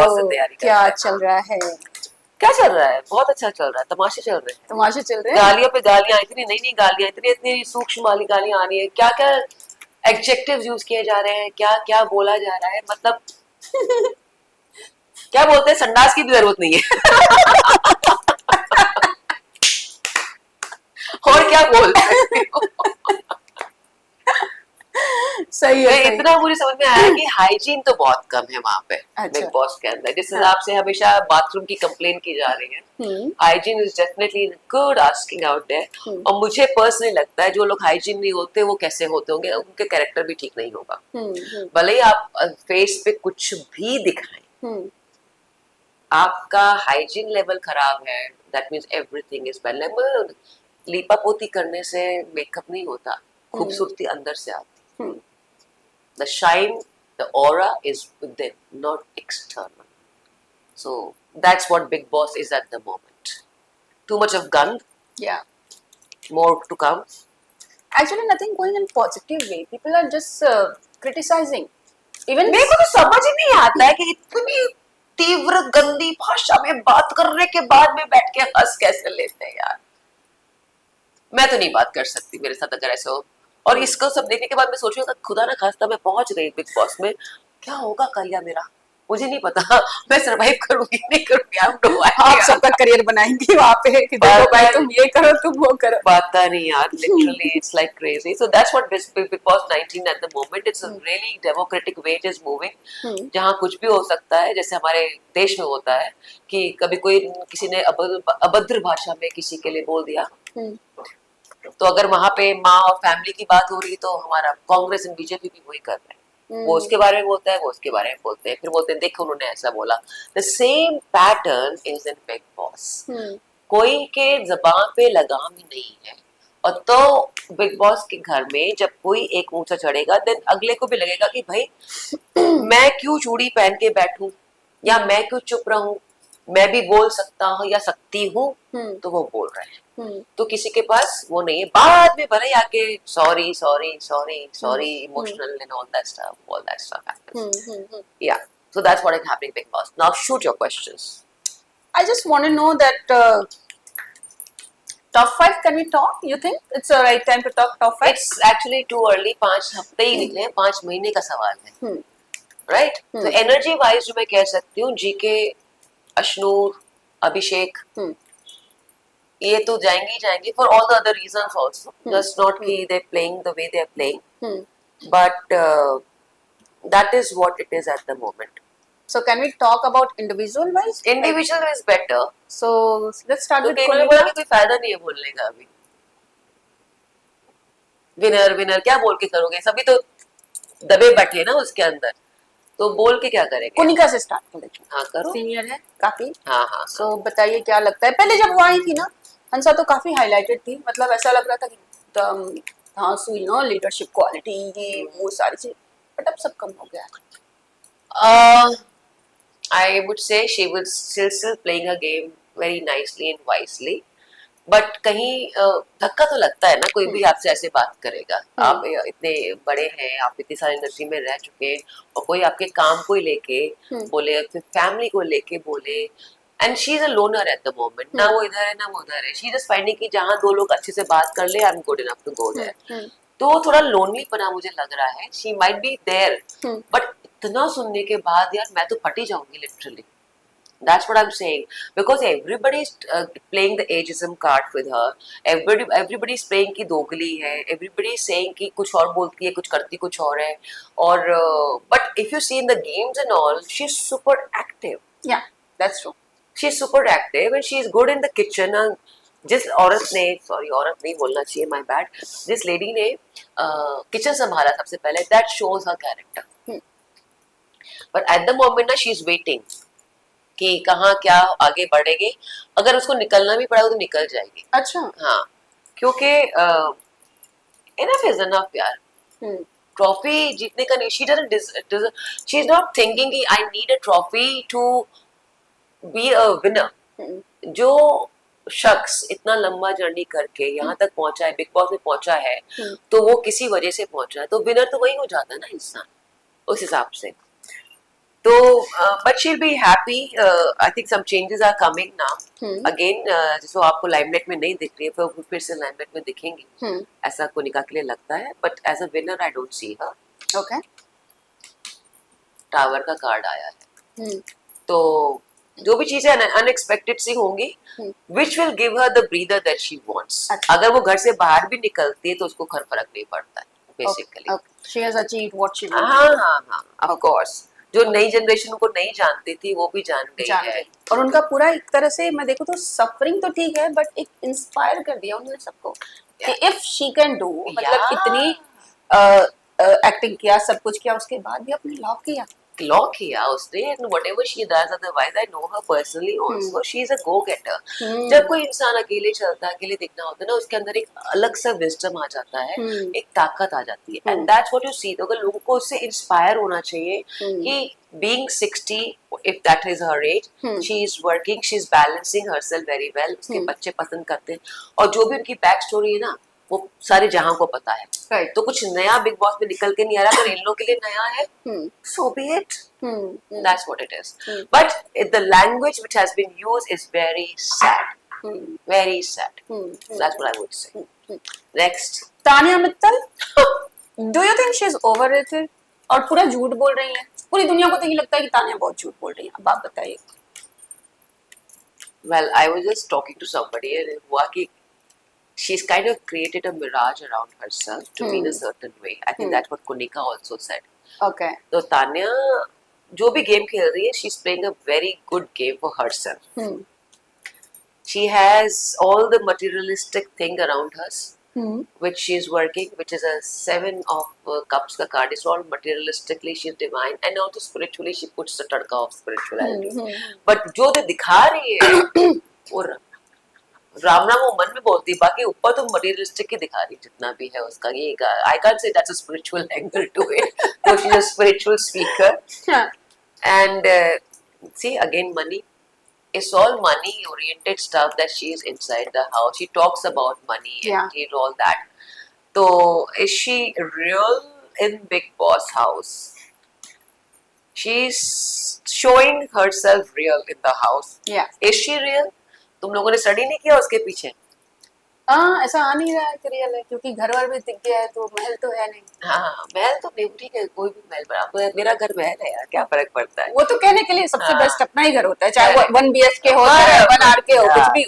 क्या चल रहा है? क्या चल रहा है? बहुत अच्छा चल रहा है, तमाशे चल रहे हैं। तमाशे चल रहे हैं, गालियों पे गालियां, इतनी नई नई गालियां, इतनी इतनी सूक्ष्म वाली गालियां आ रही है, क्या क्या एडजेक्टिव्स यूज किए जा रहे हैं, क्या क्या बोला जा रहा है, मतलब क्या बोलते हैं, संडास की भी जरूरत नहीं है। और क्या बोलते हैं? सही है, सही। इतना मुझे समझ में आया कि हाइजीन तो बहुत कम है वहाँ पे बिग बॉस के अंदर। जिस हिसाब से हमेशा बाथरूम की कंप्लेन की जा रही है, hygiene is definitely good asking out there. और मुझे पर्सनली लगता है जो लोग हाइजीन नहीं होते वो कैसे होते होंगे, उनके कैरेक्टर भी ठीक नहीं होगा। भले ही आप फेस पे कुछ भी दिखाएं, आपका हाइजीन लेवल खराब है, that means everything is bad. लीपा पोती करने से मेकअप नहीं होता, खूबसूरती अंदर से आती। The shine, the aura is within, not external. So that's what Big Boss is at the moment. Too much of gun. Yeah. More to come. Actually, nothing going in positive way. People are just criticizing. Even मेरे को तो समझ ही नहीं आता है कि इतनी तीव्र गंदी भाषा में बात करने के बाद में बैठ के हंस कैसे लेते हैं यार। मैं तो नहीं बात कर सकती मेरे साथ अगर ऐसे हो। और इसको सब देखने के बाद मैं सोच रही हूँ खुदा ना खास्ता मैं पहुंच गई बिग बॉस में, क्या होगा कल या मेरा, मुझे नहीं पता। मैं सरवाइव करूंगी नहीं करूंगी, आप सबका करियर बनाएंगी वहाँ पे कि देखो भाई तुम ये करो तुम वो करो। पता नहीं यार, literally it's like crazy. So that's what big boss 19 eight the moment, it's a really democratic way it is moving, जहाँ कुछ भी हो सकता है। जैसे हमारे देश में होता है कि कभी कोई किसी ने अभद्र भाषा में किसी के लिए बोल दिया, तो अगर वहां पे माँ और फैमिली की बात हो रही तो हमारा कांग्रेस एंड बीजेपी भी वही कर रहे हैं। वो उसके बारे में बोलता है, वो उसके बारे में बोलते हैं, फिर बोलते हैं देखो उन्होंने ऐसा बोला। The same pattern is in Bigg boss. कोई के जबान पे लगाम ही नहीं है। और तो बिग बॉस के घर में जब कोई एक ऊंचा चढ़ेगा देन अगले को भी लगेगा कि भाई मैं क्यों चूड़ी पहन के बैठूं, या मैं क्यों चुप रहूं, मैं भी बोल सकता हूँ या सकती हूँ। तो वो बोल रहे हैं, तो किसी के पास वो नहीं है। बाद में भले आके sorry sorry sorry sorry emotional and all that stuff happens. Yeah so that's what is happening Big Boss. Now shoot your questions. I just want to know that top 5 can we talk? You think it's the right time to talk top 5? It's actually too early. 5 हफ्ते ही निकले, 5 महीने का सवाल है, right? तो energy wise जो मैं कह सकती हूँ, जीके, अशनूर, अभिषेक, ये तो जाएंगे ही जाएंगे for all the other reasons also, just not कि they playing the way they are playing, but that is what it is at the moment. So can we talk about individual wise? Individual is better. So let's start with बोला कि कोई फायदा नहीं है बोलने का अभी. विनर विनर क्या बोल के करोगे, सभी तो दबे बैठे ना उसके अंदर, तो बोल के क्या करेंगे. कोनिका से स्टार्ट कर लेते हैं. हाँ करो. सीनियर है काफी. हाँ हाँ. So बताइए क्या लगता है, पहले जब वो आई थी ना हंसा तो काफी हाईलाइटेड थी, मतलब ऐसा लग रहा था कि धांसू यू नो लीडरशिप क्वालिटी ये वो सारी चीज, बट अब सब कम हो गया. I would say she was still playing her game very nicely and wisely. But कहीं धक्का तो लगता है ना, कोई भी आपसे ऐसे बात करेगा, आप इतने बड़े हैं, आप इतनी सारी इंडस्ट्री में रह चुके हैं, और कोई आपके काम को लेके बोले, अपनी फैमिली को लेके बोले, and she is a loner at the moment, ना वो इधर है ना वो उधर है, शी जस्ट फाइंडिंग कि जहाँ दो लोग अच्छे से बात कर ले, I am good enough to go there. तो थोड़ा लोनली पना मुझे लग रहा है, she might be there, but इतना सुनने के बाद यार मैं तो फट ही जाऊंगी literally. That's what I'm saying, because everybody's playing the ageism card with her. Everybody's playing कि दोगली है, everybody's saying कि कुछ और बोलती है, कुछ करती कुछ और है, और but if you see in the games and all, she's super active. Yeah, that's true. She's super active and she's good in the kitchen. जिस औरत ने, सॉरी औरत नहीं बोलना चाहिए, my bad, जिस लेडी ने किचन संभाला सबसे पहले, that shows her character. But at the moment ना she is waiting कि कहाँ क्या आगे बढ़ेगी, अगर उसको निकलना भी पड़ेगा तो निकल जाएगी। अच्छा। हाँ, क्योंकि इनफ इज इनफ यार, ट्रॉफी जीतने का नहीं, शी इज नॉट थिंकिंग कि I need a trophy to be a winner. जो शख्स इतना लंबा जर्नी करके यहाँ तक पहुंचा है, बिग बॉस में पहुंचा है, तो वो किसी वजह से पहुंचा है, तो विनर तो वही हो जाता है ना इंसान उस हिसाब से। तो but she'll be happy. I think some changes are coming now. Again, जिसको आपको लाइमलाइट में नहीं दिख रही है, फिर से लाइमलाइट में दिखेंगी, ऐसा कोनिका के लिए लगता है, but as a winner I don't see her. Okay. Tower का कार्ड आया है, तो जो भी चीजें अनएक्सपेक्टेड सी होंगी, which will give her the breather that she wants. अगर वो घर से बाहर भी निकलती है तो उसको फर्क नहीं पड़ता है, basically. She has achieved what she wanted. हाँ, of course. जो नई जनरेशन को नहीं जानती थी वो भी जान गई है, और उनका पूरा एक तरह से मैं देखूं तो सफरिंग तो ठीक है, बट एक इंस्पायर कर दिया उन्होंने सबको कि इफ शी कैन डू, मतलब इतनी एक्टिंग किया, सब कुछ किया, उसके बाद भी अपने लॉ किया उसने, and whatever she does, otherwise I know her personally also, she is a go getter. जब कोई इंसान अकेले चलता है, अकेले दिखना होता है ना, उसके अंदर एक अलग सा विजडम आ जाता है, एक ताकत आ जाती है, and that's what you see. तो अगर लोगों को उससे इंस्पायर होना चाहिए कि being 60, if that is her age, she is working, she is balancing herself very well, उसके बच्चे पसंद करते हैं, और जो भी उनकी बैक स्टोरी है ना, वो सारे जहां को पता है, right. तो कुछ नया बिग बॉस में निकल के नहीं आ रहा, अगर इन लोगों के लिए नया है, so be it. That's what it is. But the language which has been used is very sad. Very sad. That's what I would say. Next. Tania Mittal. Do you think she is overrated? और पूरा झूठ बोल रही है, पूरी दुनिया को तो ये लगता है कि तानिया बहुत झूठ बोल रही है, अब आप बताइए। Well, I was just talking to somebody and हुआ कि she's kind of created a mirage around herself to be in a certain way. I think that's what Konika also said. Okay. तो तान्या जो भी गेम खेल रही है, she's playing a very good game for herself. She has all the materialistic thing around her, which she's working, which is a 7 of cups का card. It's all materialistically she's divine, and also spiritually she puts the tadka of spirituality. But जो दे दिखा रही है वो राम वो मन में बोलती है, बाकी ऊपर तो मटेरियलिस्टिक ही दिखा रही जितना भी है उसका, ये I can't say that's a spiritual angle to it, so she's a spiritual speaker. And see again, money, it's all money oriented stuff that she is inside the house, she talks about money and all that. So is she real in Big Boss house? She's showing herself real in the house. Is she real? तुम लोगों ने study नहीं किया उसके पीछे? ऐसा आ नहीं रहा है कि रियल है, क्योंकि घर वर भी दिख गया है, तो महल तो है नहीं। हाँ, महल तो नहीं, ठीक है, कोई भी महल बना, मेरा घर महल है यार, क्या फर्क पड़ता है? वो तो कहने के लिए सबसे बेस्ट अपना ही घर होता है, चाहे वो 1 BHK हो चाहे 1 RK हो, कुछ भी,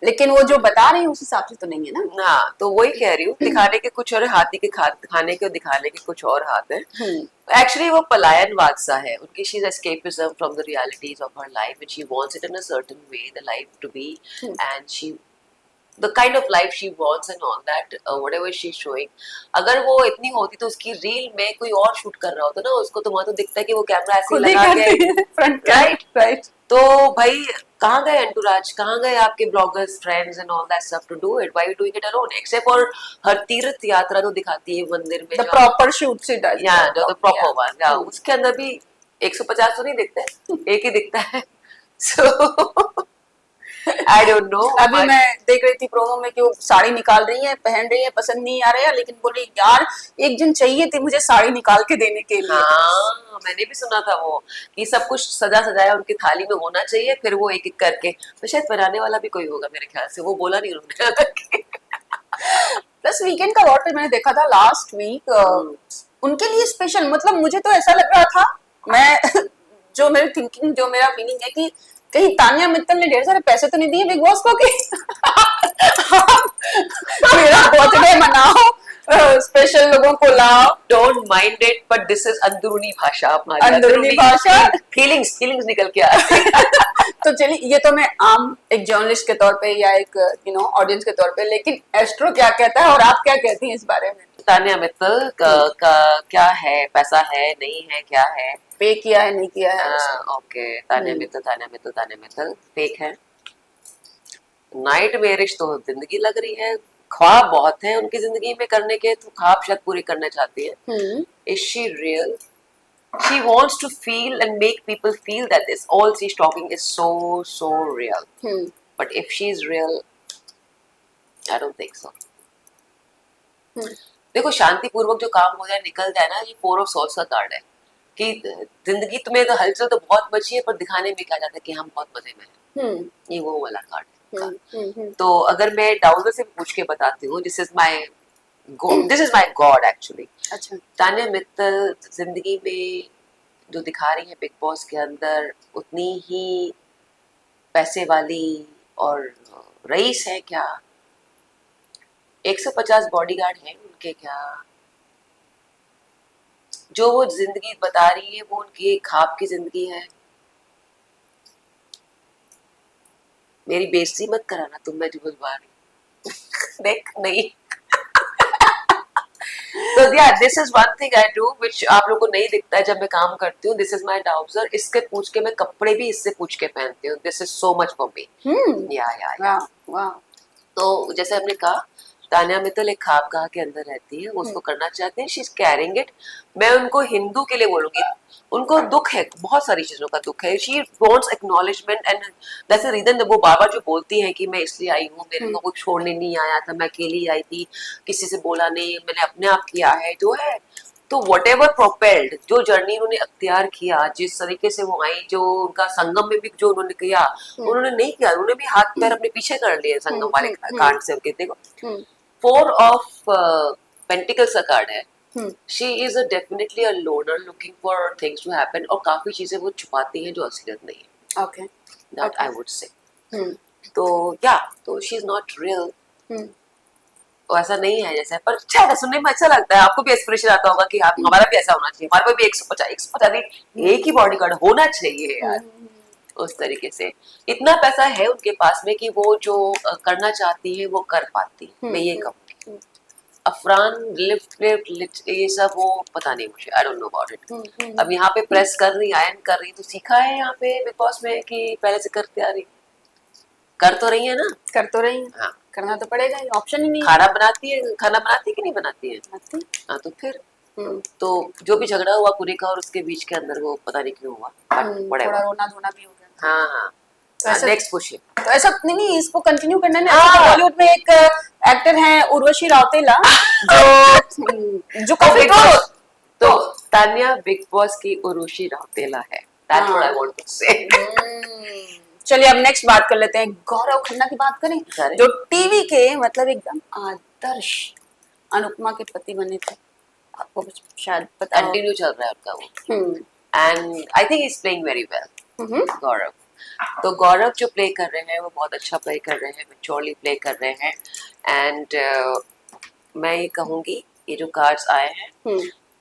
लेकिन वो जो बता रही है उस हिसाब से तो नहीं है ना। हाँ, तो वही कह रही हूँ, दिखाने के कुछ और, हाथी के खाने के दिखाने के कुछ और हाथ है। Actually वो पलायनवाद सा है उनकी, she is escapism from the realities of her life and she wants it in a certain way, the life to be, and she the kind of life she wants and all that, whatever she's showing. अगर वो इतनी होती तो उसकी reel में कोई और shoot कर रहा होता ना, उसको तो वहाँ तो दिखता है कि वो कैमरा ऐसे लगा के फ्रंट, राइट। तो भाई कहाँ गए एंटुराज, कहाँ गए आपके bloggers, friends and all that stuff to do it? Why you doing it alone? Except for her तीर्थ यात्रा तो दिखाती है मंदिर में, द प्रॉपर शूट से डज, या द प्रॉपर वन, या उसके अंदर भी 150 तो नहीं दिखते, एक ही दिखता है। सो I don't know. अभी मैं देख रही थी प्रोमो में कि वो साड़ी निकाल रही है, पहन रही है, पसंद नहीं आ रहा है, लेकिन बोली यार एक जन चाहिए थी मुझे साड़ी निकाल के देने के लिए। हाँ, मैंने भी सुना था वो कि सब कुछ सजा सजाया उनकी थाली में होना चाहिए, फिर वो एक एक करके, तो शायद बनाने वाला भी कोई होगा मेरे ख्याल से, वो बोला नहीं उन्होंने। प्लस वीकेंड का वॉर पे मैंने देखा था लास्ट वीक, उनके लिए स्पेशल, मतलब मुझे तो ऐसा लग रहा था, मैं जो मेरी थिंकिंग, जो मेरा फीलिंग है कि कहीं तानिया मित्तल ने ढेर सारे पैसे तो नहीं दिए बिग बॉस को कि मेरा बर्थडे मनाओ, स्पेशल लोगों को लाओ। Don't mind it, but this is अंदरूनी भाषा, अंदरूनी भाषा, फीलिंग्स निकल के आ रही है। तो चलिए, ये तो मैं आम एक जर्नलिस्ट के तौर पे या एक ऑडियंस के तौर पे, लेकिन एस्ट्रो क्या कहता है और आप क्या कहती हैं इस बारे में? तानिया मित्तल का क्या है, पैसा है नहीं है, क्या है, पे किया है नहीं किया है? ओके, तानिया मित्तल फेक है। नाइट मेरिश तो जिंदगी लग रही है, ख्वाब बहुत है उनकी जिंदगी में करने के, तो ख्वाब शायद पूरे करना चाहती है। Is she real? She wants to feel and make people feel that this all she's talking is so real. But if she's real, I don't think so. देखो, शांति पूर्वक जो काम हो जाए निकल जाए ना, ये 4 of Swords का कार्ड है कि जिंदगी तुम्हें तो हलचल तो बहुत मची है, पर दिखाने में क्या जाता है कि हम बहुत मजे में हैं। ये वो वाला कार्ड है। तो अगर मैं डाउजर से पूछ के बताती हूँ, this is my God actually. अच्छा, तानिया मित्तल जिंदगी में जो दिखा रही है बिग बॉस के अंदर, उतनी ही पैसे वाली और रईस है क्या? 150 बॉडीगार्ड हैं उनके क्या? जो वो जिंदगी बता रही है वो उनकी ख्वाब की जिंदगी है। मेरी बेइज्जती मत कराना तुम, मैं जो बुलवा रही देख नहीं। तो या this is one thing I do which आप लोगों को नहीं दिखता है जब मैं काम करती हूँ। दिस इज माय डाउजर, इसके पूछ के मैं कपड़े भी इससे पूछ के पहनती हूँ। This is so much for me. या तो जैसे हमने कहा, तानिया मित्तल एक ख्वाबगाह के अंदर रहती है, वो उसको करना चाहते हैं, शी इज कैरिंग इट। मैं उनको हिंदू के लिए बोलूंगी, उनको दुख है, बहुत सारी चीजों का दुख है। She wants acknowledgement and that's the reason. वो बाबा जो बोलती है कि मैं इसलिए आई हूँ, मेरे को कोई छोड़ने नहीं आया था, मैं अकेली आई थी, किसी से बोला नहीं, मैंने अपने आप किया है जो है। तो वट एवर प्रोपेल्ड, जो जर्नी उन्होंने अख्तियार किया, जिस तरीके से वो आई, जो उनका संगम में भी जो उन्होंने किया, उन्होंने नहीं किया, उन्होंने भी हाथ पैर अपने पीछे कर लिए संगम वाले कांड से। उनके देखो 4 of Pentacles का कार्ड है। She is definitely a loner looking for things to happen, और काफी चीजें वो छुपाती हैं जो असलियत नहीं है। Okay. That I would say. तो या तो she is not real. तो ऐसा नहीं है जैसे, पर अच्छा सुनने में अच्छा लगता है। आपको भी एस्पिरेशन आता होगा कि आप हमारा भी ऐसा होना चाहिए, हमारे पास भी 150 नहीं, एक ही बॉडीगार्ड होना चाहिए यार। उस तरीके से इतना पैसा है उनके पास में कि वो जो करना चाहती है वो कर पाती है। मैं ये कहूँगी। अफरान लिफ्ट ये सब वो पता नहीं मुझे, I don't know about it. अब यहाँ पे प्रेस कर रही, आयरन कर रही, तो सीखा है यहाँ पे बिग बॉस में कि पहले से करते आ रही, कर तो रही है ना? कर तो रही है। हाँ, करना तो पड़ेगा, ऑप्शन ही नहीं। खाना बनाती है कि नहीं बनाती है? हाँ, तो फिर तो जो भी झगड़ा हुआ कुरिका और उसके बीच के अंदर, वो पता नहीं क्यों हुआ, थोड़ा रोना धोना भी हो गया। हाँ। नेक्स्ट पूछिए। तो ऐसा नहीं, इसको कंटिन्यू करना है। बॉलीवुड में एक एक्टर हैं उर्वशी रौतेला, जो काफी तो तानिया बिग बॉस की उर्वशी रौतेला है। That's what I want to say. चलिए अब नेक्स्ट बात कर लेते हैं, गौरव खन्ना की बात करें, जो टीवी के मतलब एकदम आदर्श अनुपमा के पति बने थे। आपको कुछ शायद पता हो। कंटिन्यू चल रहा है उनका वो, and I think is playing very well Gaurav. तो गौरव जो प्ले कर रहे हैं वो बहुत अच्छा प्ले कर रहे हैं, मैच्योरली प्ले कर रहे हैं। एंड मैं ये कहूँगी, ये जो कार्ड्स आए हैं,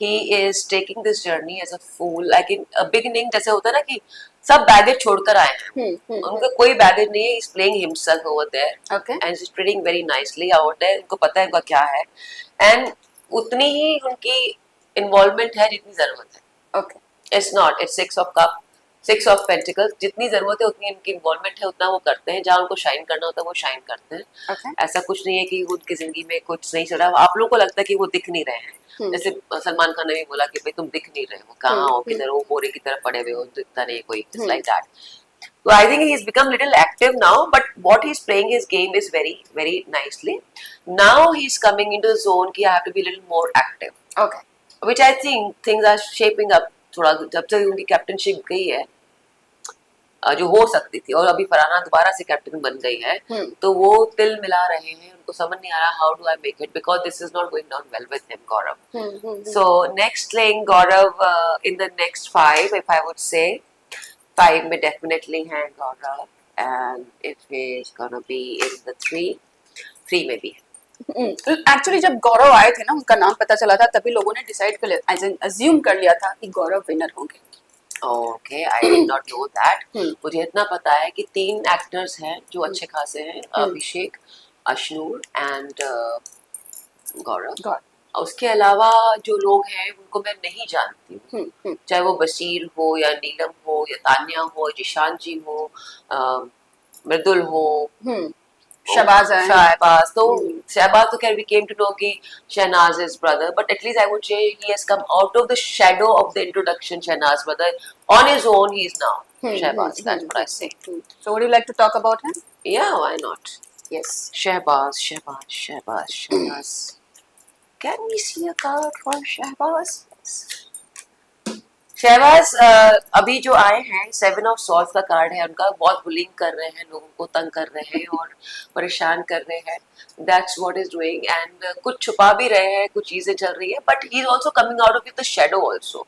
he is taking this journey as a fool, like in a beginning जैसे होता है ना कि सब बैगेज छोड़कर आए हैं, उनका कोई बैगेज नहीं है। He's playing himself over there, okay, and he's treating very nicely out there. उनको पता है उनका क्या है, and उतनी ही उनकी इन्वॉल्वमेंट है जितनी जरूरत है। okay. It's not, it's 6 of cup, 6 of pentacles, जितनी जरूरत है उतनी उनकी इन्वॉल्वमेंट है, उतना वो करते हैं। जहाँ उनको शाइन करना होता है वो शाइन करते हैं। okay. ऐसा कुछ नहीं है कि उनकी जिंदगी में कुछ नहीं चल रहा। आप लोगों को लगता है कि वो दिख नहीं रहे हैं, जैसे सलमान खान ने भी बोला कि भाई तुम दिख नहीं रहे हो, कहाँ हो, किधर हो, बोरे की तरह पड़े हुए हो, दिखता नहीं कोई, it's like that. So I think he's become little active now, but what he's playing his game is very, very nicely. Now he's coming into the zone कि I have to be a little more active. Okay. Which I think things are shaping up थोड़ा जब से उनकी captainship गई है जो हो सकती थी और अभी फरहाना दोबारा से कैप्टन बन गई है तो वो तिल मिला रहे हैं उनको समझ नहीं आ रहा how do I make it because this is not going down well with him Gaurav so next playing Gaurav in the next 5 if I would say 5 में डेफिनेटली है Gaurav and if he is gonna be in the 3 में भी है actually जब गौरव आए थे ना उनका नाम पता चला था तभी लोगों ने डिसाइड कर लिया अज्यूम कर लिया था कि गौरव विनर होंगे okay I did not know that मुझे इतना पता है कि 3 एक्टर्स हैं जो अच्छे खासे हैं अभिषेक अशनूर एंड गौरव उसके अलावा जो लोग हैं उनको मैं नहीं जानती हूँ चाहे वो बशीर हो या नीलम हो या तान्या हो जिशान जी हो मृदुल हो शहबाज तो शहबाज तो खैर we came to know कि Shehnaaz is brother but at least I would say he has come out of the shadow of the introduction Shehnaaz brother on his own he is now Shehbaz that's what I say so would you like to talk about him yeah why not yes Shehbaz can we see a card for Shehbaz Shahbaz अभी जो आए हैं 7 of swords का card है उनका बहुत bullying कर रहे हैं लोगों को तंग कर रहे हैं और परेशान कर रहे हैं that's what is doing and कुछ छुपा भी रहे हैं कुछ चीजें चल रही है but he is also coming out of the shadow also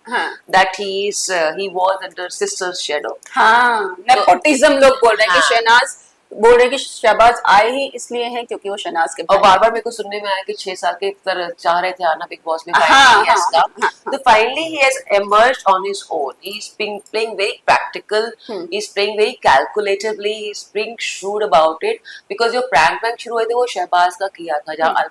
that he was under sisters shadow हां नेपोटिज्म लोग बोल रहे हैं कि शहनाज बोल रहे कि शहबाज आए ही इसलिए हैं क्योंकि वो शहनाज के और बार बार मेरे को सुनने में आया कि 6 साल के तरह चाह रहे थे आना बिग बॉस में तो finally he has emerged on his own he's been playing very practical he's playing very calculatively he's being shrewd about it because जो प्रैंक शुरू हुए थे वो शहबाज का किया था जहाँ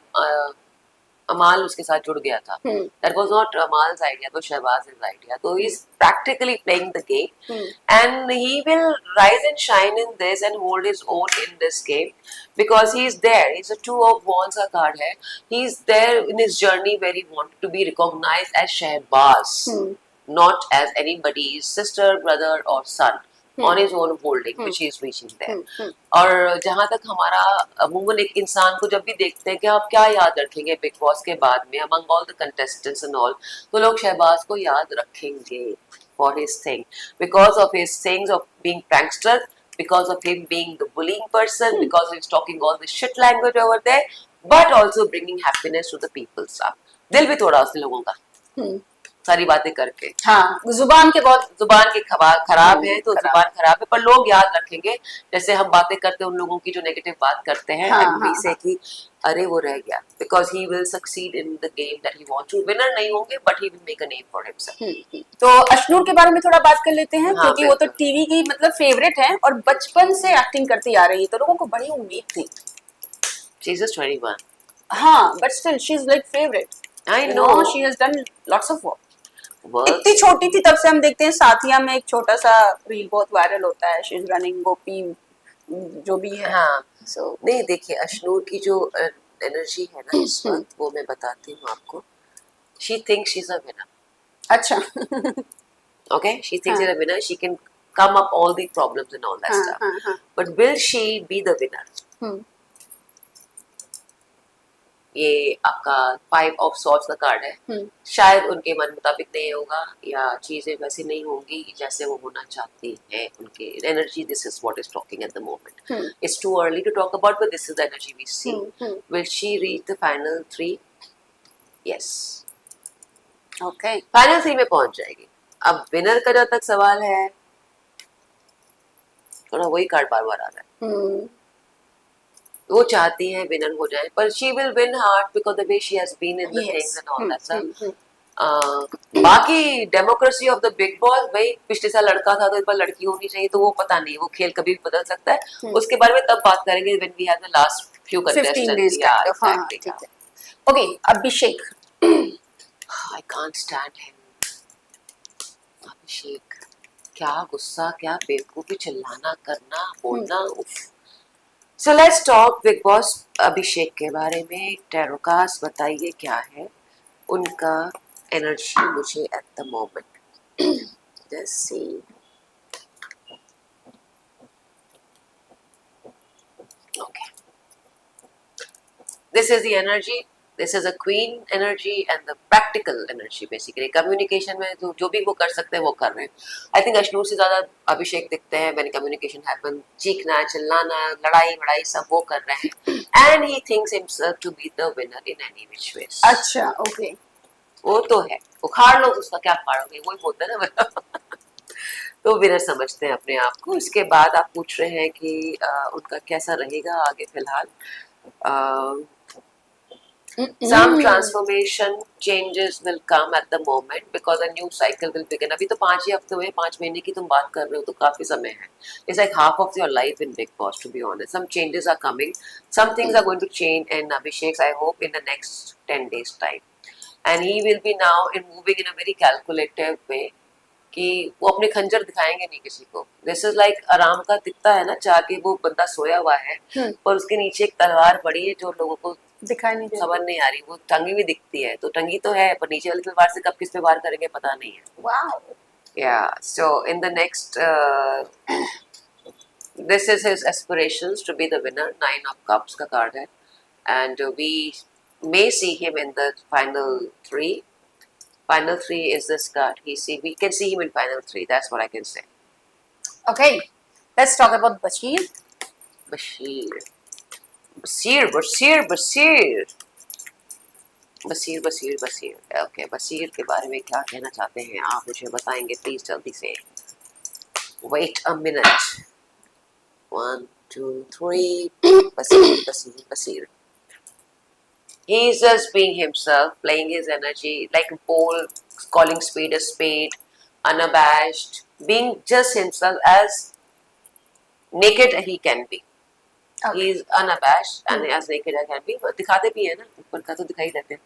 अमाल उसके साथ जुड़ गया था that was not Amal's idea तो शहबाज's idea तो he's practically playing the game and he will rise and shine in this and hold his own in this game because he is there he's a 2 of wands का card है he's there in his journey where he wanted to be recognized as Shehbaz not as anybody's sister brother or son on his own holding which he is reaching there और जहाँ तक हमारा अमूमन एक इंसान को जब भी देखते हैं कि आप क्या याद रखेंगे बिग बॉस के बाद में among all the contestants and all तो लोग शहबाज को याद रखेंगे for his thing because of his things of being prankster because of him being the bullying person because he's talking all the shit language over there but also bringing happiness to the people stuff दिल भी थोड़ा उस लोगों का सारी बातें करके हाँ जुबान के खराब है तो जुबान खराब है पर लोग याद रखेंगे जैसे हम बातें करते हैं उन लोगों की जो नेगेटिव बात करते हैं से कि अरे वो रह गया because he will succeed in the game that he wants to winner नहीं होंगे but he will make a name for himself तो अशनूर के बारे में थोड़ा बात कर लेते हैं क्योंकि वो तो टीवी की मतलब फेवरेट है और बचपन से एक्टिंग करती आ रही है तो लोगों को बड़ी उम्मीद थी she is just 21 हाँ but still she is like favorite I know she has done lots of work इतनी छोटी थी तब से हम देखते हैं साथिया में एक छोटा सा रील बहुत वायरल होता है शी इज रनिंग गोपी जो भी है so, नहीं देखिए अशनूर की जो एनर्जी है ना इस वक्त वो मैं बताती हूँ आपको she thinks she's a winner अच्छा okay she thinks she's a winner she can come up all the problems and all that stuff but will she be the winner ये आपका 5 ऑफ सॉर्ड्स का कार्ड है शायद उनके मन मुताबिक नहीं होगा या चीजें वैसे नहीं होंगी जैसे वो होना चाहती है उनके energy this is what is talking at the moment it's too early to talk about but this is the energy we see will she reach the final 3 yes okay final 3 में पहुंच जाएगी अब विनर का जब तक सवाल है थोड़ा वही कार्ड बार बार आ रहा है वो चाहती है विनर हो जाए पर she will win heart because the way she has been in the things and all that stuff बाकी democracy of the Big Boss भाई पिछले साल लड़का था तो इस बार लड़की होनी चाहिए तो वो पता नहीं वो खेल कभी भी बदल सकता है उसके बारे में तब बात करेंगे when we have the last few contestants okay Abhishek I can't stand him Abhishek क्या गुस्सा क्या बेवकूफी चिल्लाना करना बोलना उफ So let's talk Big Boss अभिषेक के बारे में टैरोकास्ट बताइए क्या है उनका एनर्जी मुझे eight the moment let's see Okay. This is the energy. This is a queen energy and the practical energy basically. Communication में जो भी वो कर सकते हैं वो कर रहे हैं. I think अश्नूर से ज़्यादा अभिषेक दिखते हैं when communication happen. चीखना, चिल्लाना, लड़ाई वड़ाई सब वो कर रहे हैं. And he thinks himself to be the winner in any which ways. अच्छा, okay. वो तो है. उखाड़ लो उसका क्या फाड़ोगे, वही बोलते हैं ना. तो विनर समझते हैं अपने आप को. इसके बाद आप पूछ रहे हैं कि उनका कैसा रहेगा आगे फिलहाल. Some transformation changes will come at the moment because a new cycle will begin. अभी तो 5 ही हफ्ते हुए, 5 महीने की तुम बात कर रहे हो तो काफी समय है. It's like half of your life in Big Boss, to be honest. Some changes are coming. Some things are going to change in Abhishek's, I hope, in the next 10 days time. And he will be now moving in a very calculative way. कि वो अपने खंजर दिखाएंगे नहीं किसी को. This is like आराम का दिखता है ना चाह के वो बंदा सोया हुआ है और उसके नीचे एक तलवार पड़ी है जो लोगों को दिखाई नहीं देती. खबर नहीं आ रही. वो टंगी भी दिखती है तो टंगी तो है पर नीचे वाली तलवार से कब किस पे वार करेंगे पता नहीं है. Wow. Yeah. So in the next, this is his aspirations to be the winner. 9 of Cups का card है, and we may see him in the final 3. Final 3 is this card. We can see him in final 3. That's what I can say. Okay, let's talk about Bashir. Bashir. Okay, Bashir के बारे में क्या कहना चाहते हैं आप मुझे बताएंगे प्लीज जल्दी से. Wait a minute. 1, 2, 3. Bashir. He's just being himself, playing his energy like bold, calling spade a spade, unabashed, being just himself as naked he can be. Okay. He's unabashed and as naked as can be. But दिखाते भी है ना, ऊपर का तो दिखाई देते हैं.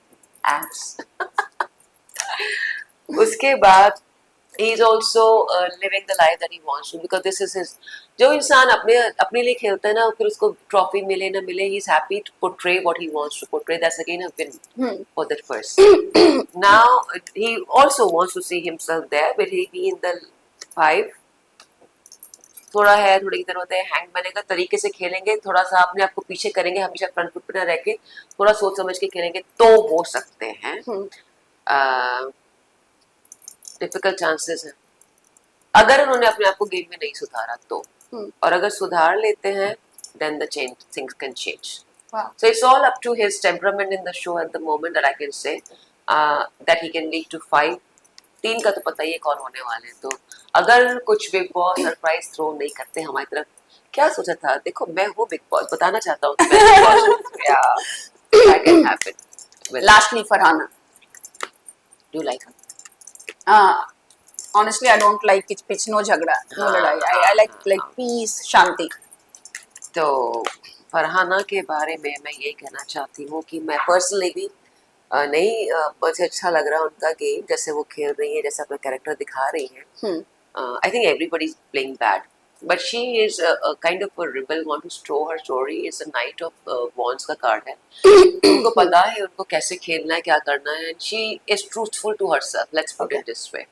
Abs. उसके बाद he's also living the life that he wants to because this is his. जो इंसान अपने लिए खेलता है ना फिर उसको ट्रॉफी मिले ना मिले he's happy to portray what he wants to portray. That's again a win for that person. Now he also wants to see himself there. Will he be in the 5? थोड़ा है, थोड़ी की जरूरत है. हैंग बनेगा, तरीके से खेलेंगे, थोड़ा सा अपने आप को पीछे करेंगे, हमेशा फ्रंट फुट पे ना रह के थोड़ा सोच समझ के खेलेंगे तो हो सकते हैं. डिफिकल्ट चांसेस है अगर उन्होंने अपने आप को गेम में नहीं सुधारा तो. और अगर सुधार लेते हैं then the change things can change. Wow. So it's all up to his temperament in the show at the moment that I can say that he can lead to 5. 3 का तो पता ही है कौन होने वाले हैं. तो अगर कुछ बिग बॉस सरप्राइज थ्रो नहीं करते हमारी तरफ. क्या सोचा था, देखो मैं हूँ बिग बॉस, बताना चाहता हूँ. That can happen. Lastly, Farhana. Do you like her? Honestly, I don't like pitch, no झगड़ा, no लड़ाई. I like peace, शांति. तो फरहाना के बारे में मैं ये कहना चाहती हूँ कि मैं पर्सनली भी नहीं मुझे अच्छा लग रहा है उनका गेम जैसे वो खेल रही है, जैसे अपना कैरेक्टर दिखा रही है. I think everybody is playing bad but she is kind of a rebel want to stow her story. Is a knight of wands का कार्ड है. उनको पता है उनको कैसे खेलना है, क्या करना है. She is truthful to herself. Let's put it this way.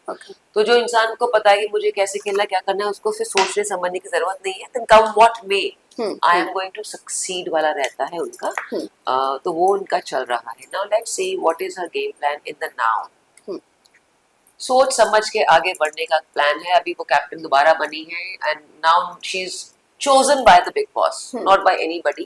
तो जो इंसान को पता है कि मुझे कैसे खेलना है, क्या करना है, उसको फिर सोचने समझने की जरूरत नहीं है. Then come what may I am going to succeed वाला रहता है उनका. तो वो उनका चल रहा है. Now let's see what is her game plan in the now. सोच समझ के आगे बढ़ने का प्लान है. अभी वो कैप्टन दोबारा बनी है and now she is chosen by the big boss, not by anybody.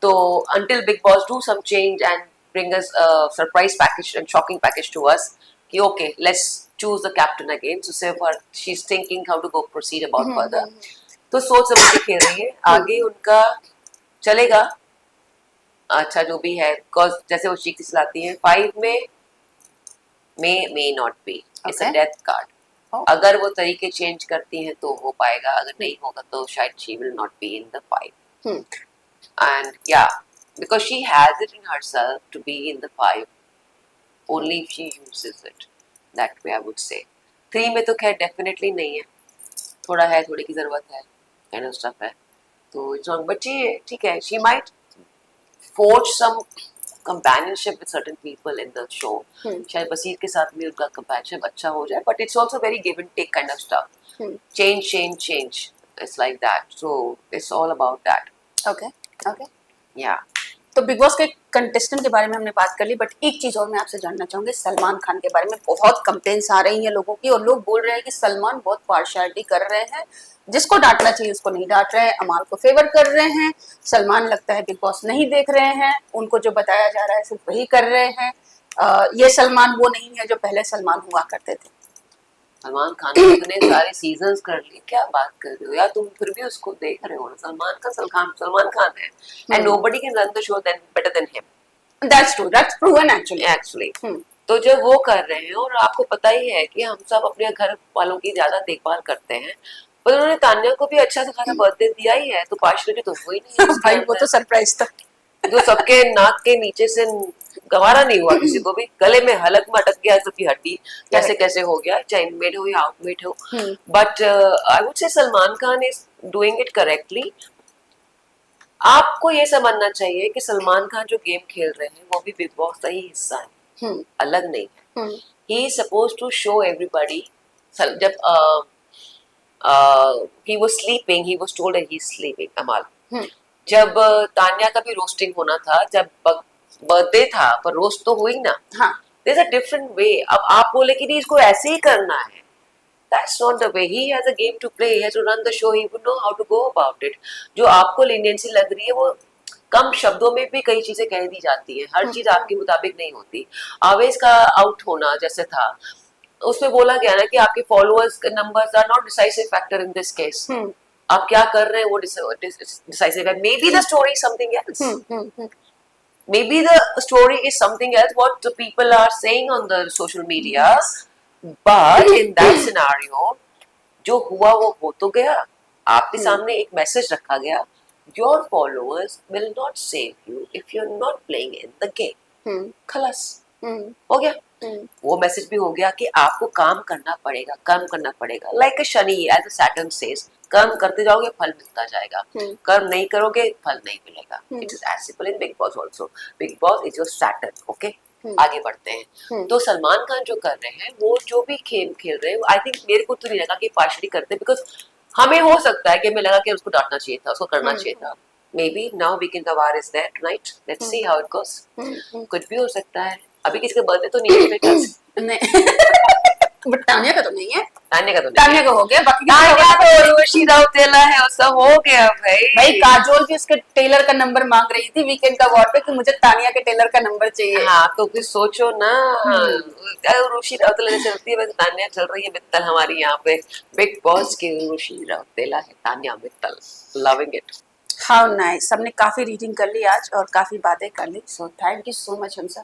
So until big boss do some change and bring us a surprise package and shocking package to us, okay, let's choose the captain again. So say for she's thinking how to go proceed about further. तो सोच समझ के खेल रही है. आगे उनका चलेगा अच्छा जो भी है. बिकॉज जैसे वो चीखती चलाती है 5 में may not be. It's a death card. अगर वो तरीके चेंज करती हैं तो हो पाएगा. अगर नहीं होगा तो शायद she will not be in the 5. And yeah, because she has it in herself to be in the 5 only if she uses it that way, I would say. 3 में तो खैर definitely नहीं है. थोड़ा है, थोड़ी की जरूरत है, kind of stuff है. तो it's wrong. But ठीक है, she might forge some companionship with certain people in the show. शायद बसीर के साथ भी उनका companionship अच्छा हो जाए. But it's also very give and take kind of stuff. Change. It's like that. So it's all about that. Okay. Okay या तो बिग बॉस के कंटेस्टेंट के बारे में हमने बात कर ली, बट एक चीज और मैं आपसे जानना चाहूंगी सलमान खान के बारे में। बहुत कंप्लेंट्स आ रही हैं लोगों की और लोग बोल रहे हैं कि सलमान बहुत पार्शियलिटी कर रहे हैं, जिसको डांटना चाहिए उसको नहीं डांट रहे हैं, अमाल को फेवर कर रहे हैं। सलमान लगता है बिग बॉस नहीं देख रहे हैं, उनको जो बताया जा रहा है सिर्फ वही कर रहे हैं। ये सलमान वो नहीं है जो पहले सलमान हुआ करते थे। सलमान खान ने इतने सारे सीजन्स कर लिए, क्या बात कर रहे हो यार, तुम फिर भी उसको देख रहे हो ना। सलमान खान है and nobody can run the show better than him. That's true, that's proven actually. तो जब वो कर रहे हैं और आपको पता ही है कि हम सब अपने घर वालों की ज्यादा देखभाल करते हैं, पर उन्होंने तान्या को भी अच्छा सा खासा बर्थडे दिया ही है, तो पार्शियलिटी तो हुई नहीं है भाई वो तो सरप्राइज था जो सबके नाक के नीचे से गंवारा नहीं हुआ, किसी को भी गले में हलक में अटक गया सबकी हड्डी, कैसे कैसे हो गया, चाहे इनमेड हो या आउटमेड हो। बट आई वुड से Salman Khan is doing it correctly. आपको ये समझना चाहिए कि सलमान खान जो गेम खेल रहे हैं वो भी बिग बॉस का ही हिस्सा है, अलग नहीं है। He is suppose to show everybody. जब he was sleeping, he was told that he's sleeping, अमाल। जब तान्या का भी रोस्टिंग होना था, जब बर्थडे था, पर रोस्ट तो हुई ना। There's a different way। अब आप बोले कि नहीं इसको ऐसे ही करना है, that's not the way। He has a game to play, he has to run the show, he would know how to go about it। जो आपको लीनियंसी लग रही है वो कम शब्दों में भी कई चीजें कह दी जाती है, हर चीज आपके मुताबिक नहीं होती। आवेश का आउट होना जैसे था, उसमें बोला गया ना कि आपके followers numbers are not decisive factor in this case. आप क्या कर रहे हैं वो डिसाइसिव है। May be the story something else, may be the story is something else what the people are saying on the social media, but in that scenario जो हुआ वो हो तो गया। आपके सामने एक मैसेज रखा गया, your followers will not save you if you are not playing in the game. खलास हो गया। वो मैसेज भी हो गया कि आपको काम करना पड़ेगा, कर्म करना पड़ेगा। Like Shani as a Saturn says, कर्म करते जाओगे फल मिलता जाएगा, कर्म नहीं करोगे फल नहीं मिलेगा। It is as simple in Bigg Boss also. Bigg Boss is your Saturn. Okay, आगे बढ़ते हैं। तो सलमान खान जो कर रहे हैं, वो जो भी खेल खेल रहे हैं, आई थिंक मेरे को तो नहीं लगा कि पार्शियली करते, बिकॉज हमें हो सकता है कि हमें लगा कि उसको डांटना चाहिए था, उसको करना चाहिए था। Maybe now weekend the war is there tonight. Let's see how it goes. कुछ भी हो सकता है। अभी किसी का बर्थडे तो नहीं है बेटा? नहीं, बट तान्या का तो नहीं है। तान्या का तो नहीं, तान्या का हो गया, बाकी तान्या तो उर्वशी राउतेला है, उसका हो गया भाई। काजोल भी उसके टेलर का नंबर मांग रही थी वीकेंड का वॉर पे कि मुझे तान्या के टेलर का नंबर चाहिए। हाँ, तो फिर सोचो ना, उर्वशी राउतेला चलती है, वैसे तान्या चल रही है मित्तल हमारी यहाँ पे। बिग बॉस की उर्वशी राउतेला है Tanya Mittal. Loving it. How nice. सबने काफी रीडिंग कर ली आज और काफी बातें कर ली, so thank you so much हम सब।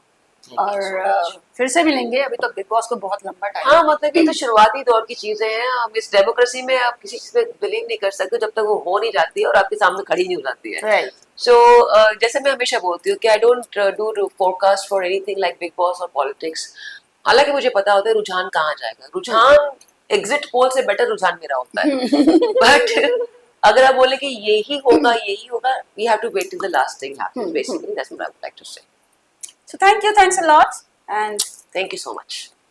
और फिर से मिलेंगे। अभी तो बिग बॉस को बहुत लंबा टाइम। हाँ, मतलब कि तो शुरुआती दौर की चीजें हैं। हम इस डेमोक्रेसी में आप किसी चीज पे बिलीव नहीं कर सकते जब तक वो हो नहीं जाती है और आपके सामने खड़ी नहीं हो जाती है। सो जैसे मैं हमेशा बोलती हूँ कि I don't do forecast for anything like big boss और पॉलिटिक्स। हालांकि मुझे पता होता है रुझान कहाँ जाएगा। रुझान एग्जिट पोल से बेटर रुझान मेरा होता है। बट अगर आप बोले कि यही होगा, we have to wait till the last thing happens. Basically, that's what I would like to say. So thank you, thanks a lot, and thank you so much.